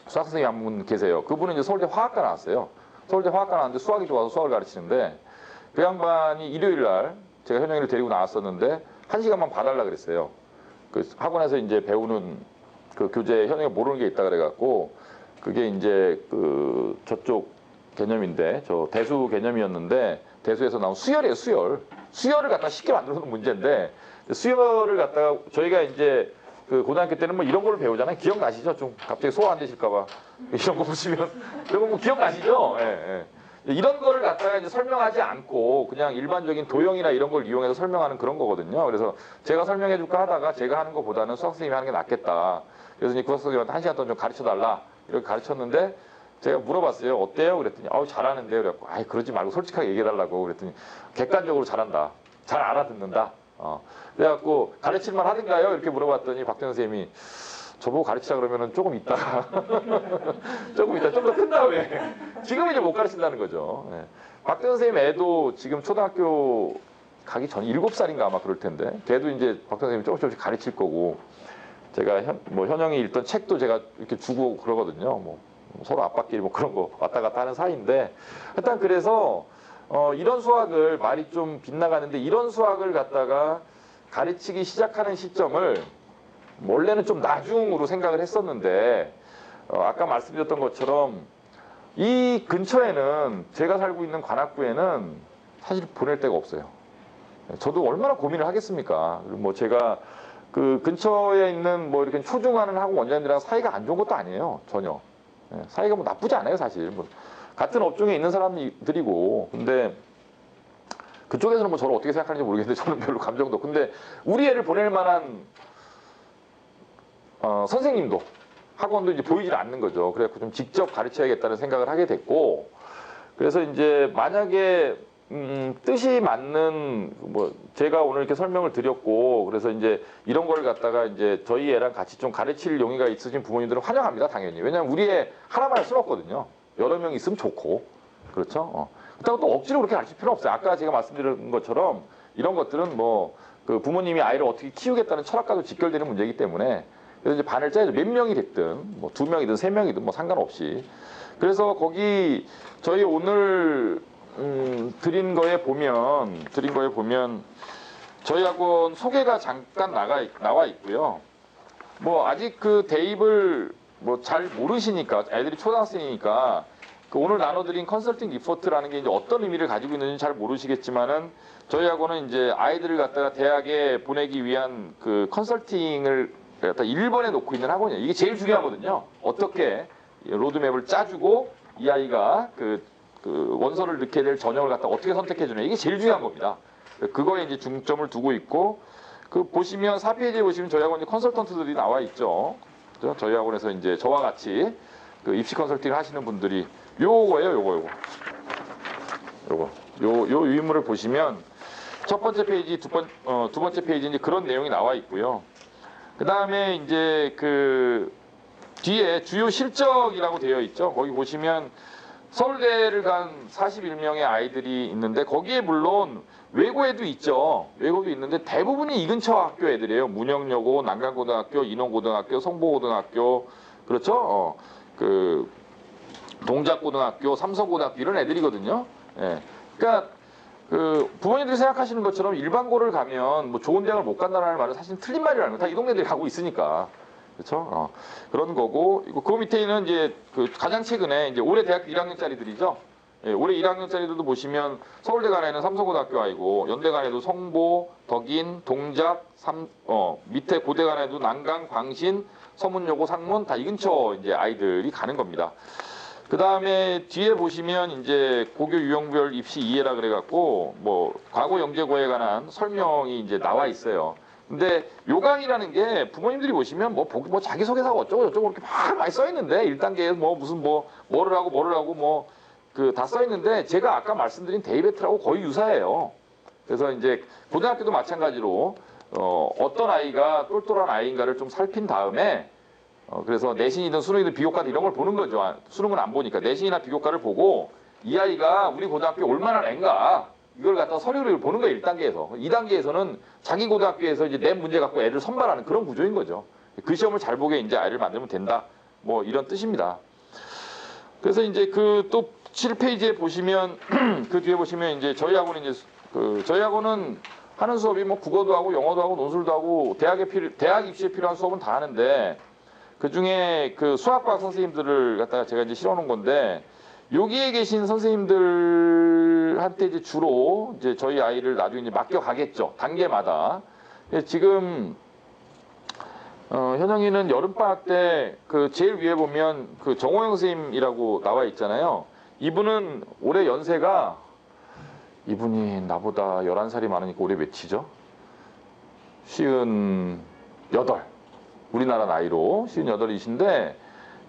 Speaker 1: 수학 선생님 한 분 계세요. 그분은 이제 서울대 화학과 나왔어요. 서울대 화학과 나왔는데 수학이 좋아서 수학을 가르치는데, 그 양반이 일요일 날 제가 현영이를 데리고 나왔었는데 1시간만 봐달라 그랬어요. 학원에서 이제 배우는 교재 현영이가 모르는 게 있다 그래갖고, 그게 이제 저쪽 개념인데, 저 대수 개념이었는데, 대수에서 나온 수열이에요, 수열. 수열을 갖다 쉽게 만들어 놓은 문제인데, 수열을 갖다가 저희가 이제 고등학교 때는 뭐 이런 걸 배우잖아요. 기억나시죠? 좀 갑자기 소화 안 되실까봐. 이런 거 보시면. 이런 거 뭐 기억나시죠? 예, 예. 이런 거를 갖다가 이제 설명하지 않고 그냥 일반적인 도형이나 이런 걸 이용해서 설명하는 그런 거거든요. 그래서 제가 설명해 줄까 하다가 제가 하는 것보다는 수학 선생님이 하는 게 낫겠다. 그래서 이제 국어 선생님한테 1시간 동안 좀 가르쳐 달라. 이렇게 가르쳤는데 제가 물어봤어요. 어때요? 그랬더니 잘하는데요. 그래갖고 그러지 말고 솔직하게 얘기해 달라고 그랬더니 객관적으로 잘한다. 잘 알아듣는다. 그래갖고 가르칠만 하든가요? 이렇게 물어봤더니 박정 선생님이 저보고 가르치라 그러면은 조금 있다가 조금 더 큰 다음에 지금 이제 못 가르친다는 거죠. 네. 박정 선생님 애도 지금 초등학교 가기 전 7살인가 아마 그럴 텐데 걔도 이제 박정 선생님이 조금씩 가르칠 거고 제가 현영이 읽던 책도 제가 이렇게 주고 그러거든요. 뭐 서로 앞바퀴 뭐 그런 거 왔다 갔다 하는 사이인데 일단 그래서 이런 수학을 말이 좀 빗나가는데 이런 수학을 갖다가 가르치기 시작하는 시점을 원래는 좀 나중으로 생각을 했었는데 아까 말씀드렸던 것처럼 이 근처에는 제가 살고 있는 관악구에는 사실 보낼 데가 없어요. 저도 얼마나 고민을 하겠습니까? 뭐 제가 그 근처에 있는 뭐 이렇게 초중하는 학원 원장님들이랑 사이가 안 좋은 것도 아니에요. 전혀. 사이가 뭐 나쁘지 않아요, 사실. 뭐 같은 업종에 있는 사람들이고. 근데 그쪽에서는 뭐 저를 어떻게 생각하는지 모르겠는데 저는 별로 감정도. 근데 우리 애를 보낼 만한 선생님도 학원도 이제 보이질 않는 거죠. 그래서 좀 직접 가르쳐야겠다는 생각을 하게 됐고, 그래서 이제 만약에 뜻이 맞는 뭐 제가 오늘 이렇게 설명을 드렸고, 그래서 이제 이런 걸 갖다가 이제 저희 애랑 같이 좀 가르칠 용의가 있으신 부모님들은 환영합니다, 당연히. 왜냐하면 우리 애 하나만 할 수는 없거든요. 여러 명 있으면 좋고, 그렇죠. 그렇다고 또 억지로 그렇게 가르칠 필요는 없어요. 아까 제가 말씀드린 것처럼 이런 것들은 뭐 그 부모님이 아이를 어떻게 키우겠다는 철학과도 직결되는 문제이기 때문에. 그래서 이제 반을 짜야죠. 몇 명이 됐든, 뭐 2명이든 3명이든 뭐 상관없이. 그래서 거기 저희 오늘 드린 거에 보면 저희 학원 소개가 잠깐 나와 있고요. 뭐 아직 그 대입을 뭐 잘 모르시니까 애들이 초등학생이니까 그 오늘 나눠드린 컨설팅 리포트라는 게 이제 어떤 의미를 가지고 있는지 잘 모르시겠지만은 저희 학원은 이제 아이들을 갖다가 대학에 보내기 위한 그 컨설팅을 갖다 1번에 놓고 있는 학원이에요. 이게 제일 중요하거든요. 어떻게 로드맵을 짜주고 이 아이가 그 원서를 넣게 될 전형을 갖다 어떻게 선택해주냐, 이게 제일 중요한 겁니다. 그거에 이제 중점을 두고 있고, 그 보시면 4페이지에 보시면 저희 학원 컨설턴트들이 나와 있죠. 그죠? 저희 학원에서 이제 저와 같이 그 입시 컨설팅을 하시는 분들이 요거 요 유인물을 보시면 첫 번째 페이지, 두 번째 페이지 이제 그런 내용이 나와 있고요. 그 다음에 이제 그 뒤에 주요 실적이라고 되어 있죠. 거기 보시면 서울대를 간 41명의 아이들이 있는데 거기에 물론 외고에도 있죠. 외고도 있는데 대부분이 이 근처 학교 애들이에요. 문영여고, 난강고등학교, 인원고등학교, 성보고등학교, 그렇죠? 그 동작고등학교, 삼성고등학교 이런 애들이거든요. 예. 그러니까 그 부모님들이 생각하시는 것처럼 일반고를 가면 뭐 좋은 대학을 못 간다는 말은 사실 틀린 말이라는 거. 다 이 동네들이 가고 있으니까. 그렇죠? 그런 거고, 그 밑에는 이제 그 가장 최근에 이제 올해 대학교 1학년짜리들이죠. 예, 올해 1학년짜리들도 보시면 서울대 간에는 삼성고등학교 아이고, 연대 간에도 성보, 덕인, 동작, 밑에 고대 간에도 난강, 광신, 서문여고, 상문 다 이 근처 이제 아이들이 가는 겁니다. 그 다음에 뒤에 보시면 이제 고교 유형별 입시 이해라 그래갖고 뭐 과거 영재고에 관한 설명이 이제 나와 있어요. 근데 요강이라는 게 부모님들이 보시면 뭐 자기소개서가 어쩌고 이렇게 막 많이 써 있는데 1단계에 뭐 무슨 뭐를 하고 뭐 그 다 써 있는데 제가 아까 말씀드린 데이베트라고 거의 유사해요. 그래서 이제 고등학교도 마찬가지로 어떤 아이가 똘똘한 아이인가를 좀 살핀 다음에 그래서 내신이든 수능이든 비교과든 이런 걸 보는 거죠. 수능은 안 보니까 내신이나 비교과를 보고 이 아이가 우리 고등학교에 얼마나 낸가 이걸 갖다 서류를 보는 거예요. 1단계에서. 2단계에서는 자기 고등학교에서 이제 낸 문제 갖고 애를 선발하는 그런 구조인 거죠. 그 시험을 잘 보게 이제 아이를 만들면 된다. 뭐 이런 뜻입니다. 그래서 이제 그 또 7페이지에 보시면 그 뒤에 보시면 이제 저희 학원은 이제 저희 학원은 하는 수업이 뭐 국어도 하고 영어도 하고 논술도 하고 대학 입시에 필요한 수업은 다 하는데 그 중에 그 수학과학 선생님들을 갖다가 제가 이제 실어놓은 건데 여기에 계신 선생님들한테 이제 주로 이제 저희 아이를 나중에 이제 맡겨가겠죠. 단계마다. 지금 현영이는 여름방학 때 그 제일 위에 보면 그 정호영 선생님이라고 나와 있잖아요. 이분은 올해 연세가 이분이 나보다 11살이 많으니까 올해 몇이죠? 58. 우리나라 나이로 58이신데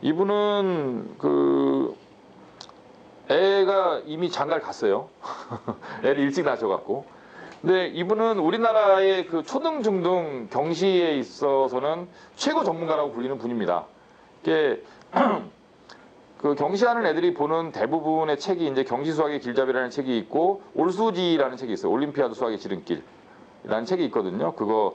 Speaker 1: 이분은 그 애가 이미 장가를 갔어요. 애를 일찍 낳으셔갖고. 근데 이분은 우리나라의 그 초등, 중등 경시에 있어서는 최고 전문가라고 불리는 분입니다. 이게 그 경시하는 애들이 보는 대부분의 책이 이제 경시 수학의 길잡이라는 책이 있고 올수지라는 책이 있어요. 올림피아드 수학의 지름길이라는 책이 있거든요. 그거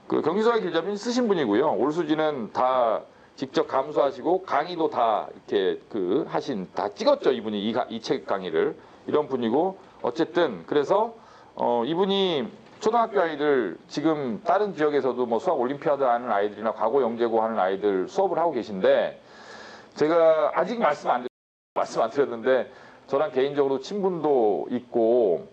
Speaker 1: 그 경시 수학의 길잡이는 쓰신 분이고요. 올수지는 다 직접 감수하시고 강의도 다 이렇게 그 하신 다 찍었죠. 이분이 이 책 강의를 이런 분이고 어쨌든 그래서 이분이 초등학교 아이들 지금 다른 지역에서도 뭐 수학 올림피아드 하는 아이들이나 과거 영재고 하는 아이들 수업을 하고 계신데 제가 아직 말씀 안 드렸는데 저랑 개인적으로 친분도 있고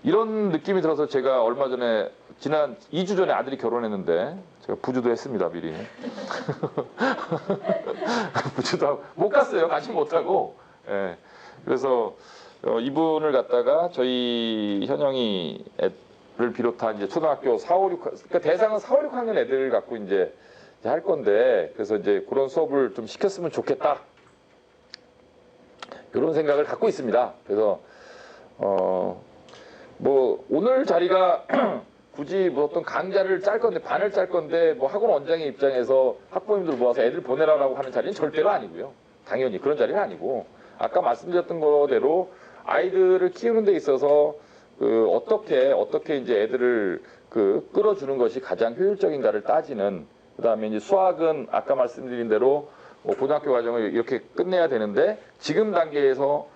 Speaker 1: 이런 느낌이 들어서 제가 얼마 전에 지난 2주 전에 아들이 결혼했는데 제가 부주도 했습니다 미리. 부주도 하고 못 갔어요. 가지 못하고. 예. 그래서 이분을 갖다가 저희 현영이를 비롯한 이제 초등학교 4, 5, 6 그러니까 대상은 4, 5, 6학년 애들 갖고 이제 할 건데 그래서 이제 그런 수업을 좀 시켰으면 좋겠다 이런 생각을 갖고 있습니다. 그래서 뭐 오늘 자리가 굳이 뭐 어떤 강좌를 짤 건데 반을 짤 건데 뭐 학원 원장의 입장에서 학부모님들 모아서 애들 보내라고 하는 자리는 절대로 아니고요. 당연히 그런 자리는 아니고 아까 말씀드렸던 거대로 아이들을 키우는 데 있어서 그 어떻게 이제 애들을 그 끌어주는 것이 가장 효율적인가를 따지는 그다음에 이제 수학은 아까 말씀드린 대로 뭐 고등학교 과정을 이렇게 끝내야 되는데 지금 단계에서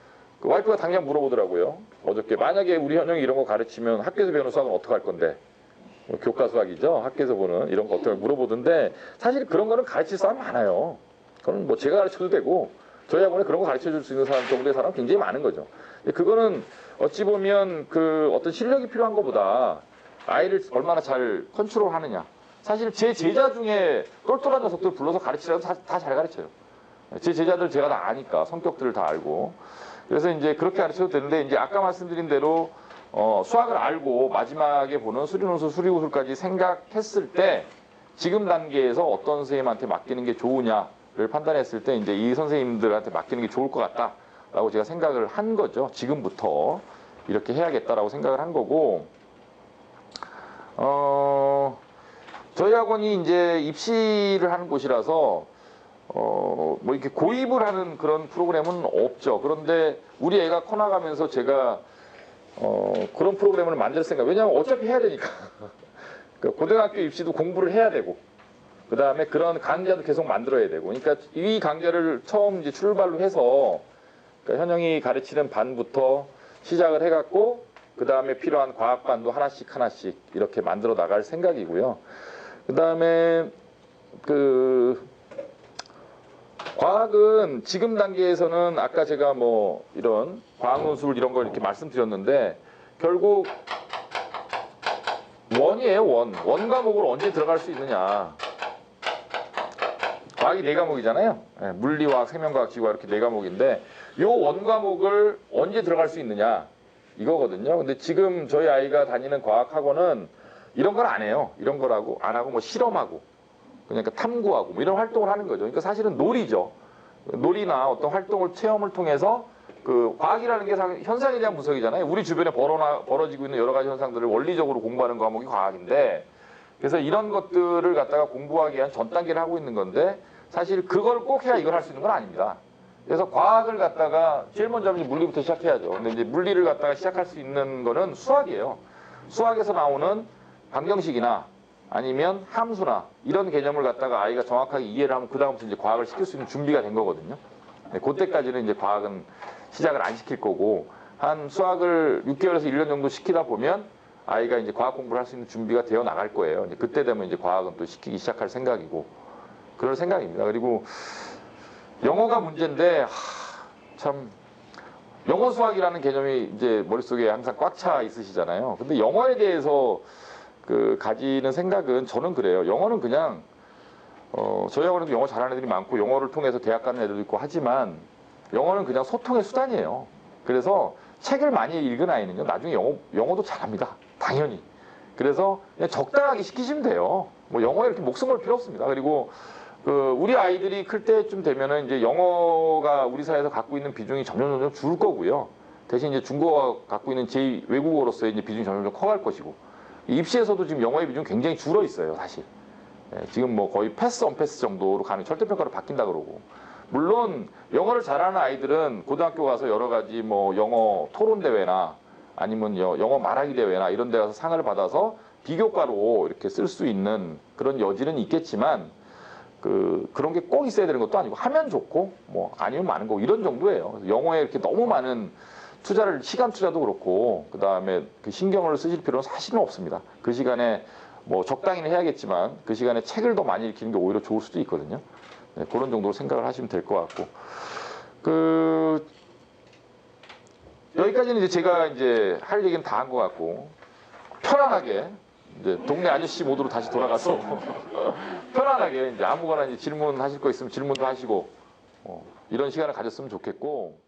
Speaker 1: 그 와이프가 당장 물어보더라고요. 어저께 만약에 우리 현영이 이런 거 가르치면 학교에서 배우는 수학은 어떻게 할 건데? 뭐 교과 수학이죠. 학교에서 보는 이런 거 어떻게 물어보던데 사실 그런 거는 가르칠 사람 많아요. 그건 뭐 제가 가르쳐도 되고 저희 학원에 그런 거 가르쳐 줄 수 있는 사람 정도의 사람 굉장히 많은 거죠. 그거는 어찌 보면 그 어떤 실력이 필요한 것보다 아이를 얼마나 잘 컨트롤하느냐. 사실 제 제자 중에 똘똘한 녀석들 불러서 가르치라고 다 잘 가르쳐요. 제 제자들 제가 다 아니까 성격들을 다 알고 그래서 이제 그렇게 가르쳐도 되는데 이제 아까 말씀드린 대로 수학을 알고 마지막에 보는 수리논술, 수리구술까지 생각했을 때 지금 단계에서 어떤 선생님한테 맡기는 게 좋으냐를 판단했을 때 이제 이 선생님들한테 맡기는 게 좋을 것 같다라고 제가 생각을 한 거죠. 지금부터 이렇게 해야겠다라고 생각을 한 거고 저희 학원이 이제 입시를 하는 곳이라서 뭐 이렇게 고입을 하는 그런 프로그램은 없죠. 그런데 우리 애가 커나가면서 제가 그런 프로그램을 만들 생각. 왜냐하면 어차피 해야 되니까. 고등학교 입시도 공부를 해야 되고, 그 다음에 그런 강좌도 계속 만들어야 되고. 그러니까 이 강좌를 처음 이제 출발로 해서 그러니까 현영이 가르치는 반부터 시작을 해갖고, 그 다음에 필요한 과학반도 하나씩 이렇게 만들어 나갈 생각이고요. 그 다음에 과학은 지금 단계에서는 아까 제가 뭐 이런 과학논술 이런 걸 이렇게 말씀드렸는데 결국 원이에요. 원 과목을 언제 들어갈 수 있느냐. 과학이 4과목이잖아요. 네, 물리화학, 생명과학, 지구과학 이렇게 4과목인데 요 원 과목을 언제 들어갈 수 있느냐 이거거든요. 근데 지금 저희 아이가 다니는 과학학원은 이런 걸 안 해요. 이런 거라고 안 하고 뭐 실험하고 그러니까 탐구하고 뭐 이런 활동을 하는 거죠. 그러니까 사실은 놀이죠. 놀이나 어떤 활동을 체험을 통해서 그 과학이라는 게 현상에 대한 분석이잖아요. 우리 주변에 벌어지고 있는 여러 가지 현상들을 원리적으로 공부하는 과목이 과학인데 그래서 이런 것들을 갖다가 공부하기 위한 전 단계를 하고 있는 건데 사실 그걸 꼭 해야 이걸 할 수 있는 건 아닙니다. 그래서 과학을 갖다가 제일 먼저 하면 물리부터 시작해야죠. 근데 이제 물리를 갖다가 시작할 수 있는 거는 수학이에요. 수학에서 나오는 방정식이나 아니면 함수나 이런 개념을 갖다가 아이가 정확하게 이해를 하면 그 다음부터 이제 과학을 시킬 수 있는 준비가 된 거거든요. 네, 그때까지는 이제 과학은 시작을 안 시킬 거고 한 수학을 6개월에서 1년 정도 시키다 보면 아이가 이제 과학 공부를 할 수 있는 준비가 되어 나갈 거예요. 이제 그때 되면 이제 과학은 또 시키기 시작할 생각이고 그럴 생각입니다. 그리고 영어가 문제인데 참 영어 수학이라는 개념이 이제 머릿속에 항상 꽉 차 있으시잖아요. 근데 영어에 대해서 가지는 생각은 저는 그래요. 영어는 그냥 저희 학원에도 영어 잘하는 애들이 많고 영어를 통해서 대학 가는 애들도 있고 하지만 영어는 그냥 소통의 수단이에요. 그래서 책을 많이 읽은 아이는요, 나중에 영어도 잘합니다. 당연히. 그래서 그냥 적당하게 시키시면 돼요. 뭐 영어에 이렇게 목숨 걸 필요 없습니다. 그리고 우리 아이들이 클 때쯤 되면은 이제 영어가 우리 사회에서 갖고 있는 비중이 점점 줄 거고요. 대신 이제 중국어가 갖고 있는 제2 외국어로서의 이제 비중이 점점 커갈 것이고, 입시에서도 지금 영어의 비중이 굉장히 줄어 있어요, 사실. 예, 지금 뭐 거의 패스, 언패스 정도로 가는 절대평가로 바뀐다 그러고. 물론 영어를 잘하는 아이들은 고등학교 가서 여러 가지 뭐 영어 토론 대회나 아니면 영어 말하기 대회나 이런 데 가서 상을 받아서 비교과로 이렇게 쓸 수 있는 그런 여지는 있겠지만, 그런 게 꼭 있어야 되는 것도 아니고, 하면 좋고 뭐 아니면 많은 거 이런 정도예요. 영어에 이렇게 너무 많은 투자를, 시간 투자도 그렇고 그 다음에 그 신경을 쓰실 필요는 사실은 없습니다. 그 시간에 뭐 적당히는 해야겠지만 그 시간에 책을 더 많이 읽히는 게 오히려 좋을 수도 있거든요. 네, 그런 정도로 생각을 하시면 될 것 같고, 여기까지는 이제 제가 이제 할 얘기는 다 한 것 같고, 편안하게 이제 동네 아저씨 모드로 다시 돌아가서 편안하게 이제 아무거나 이제 질문하실 거 있으면 질문도 하시고, 이런 시간을 가졌으면 좋겠고.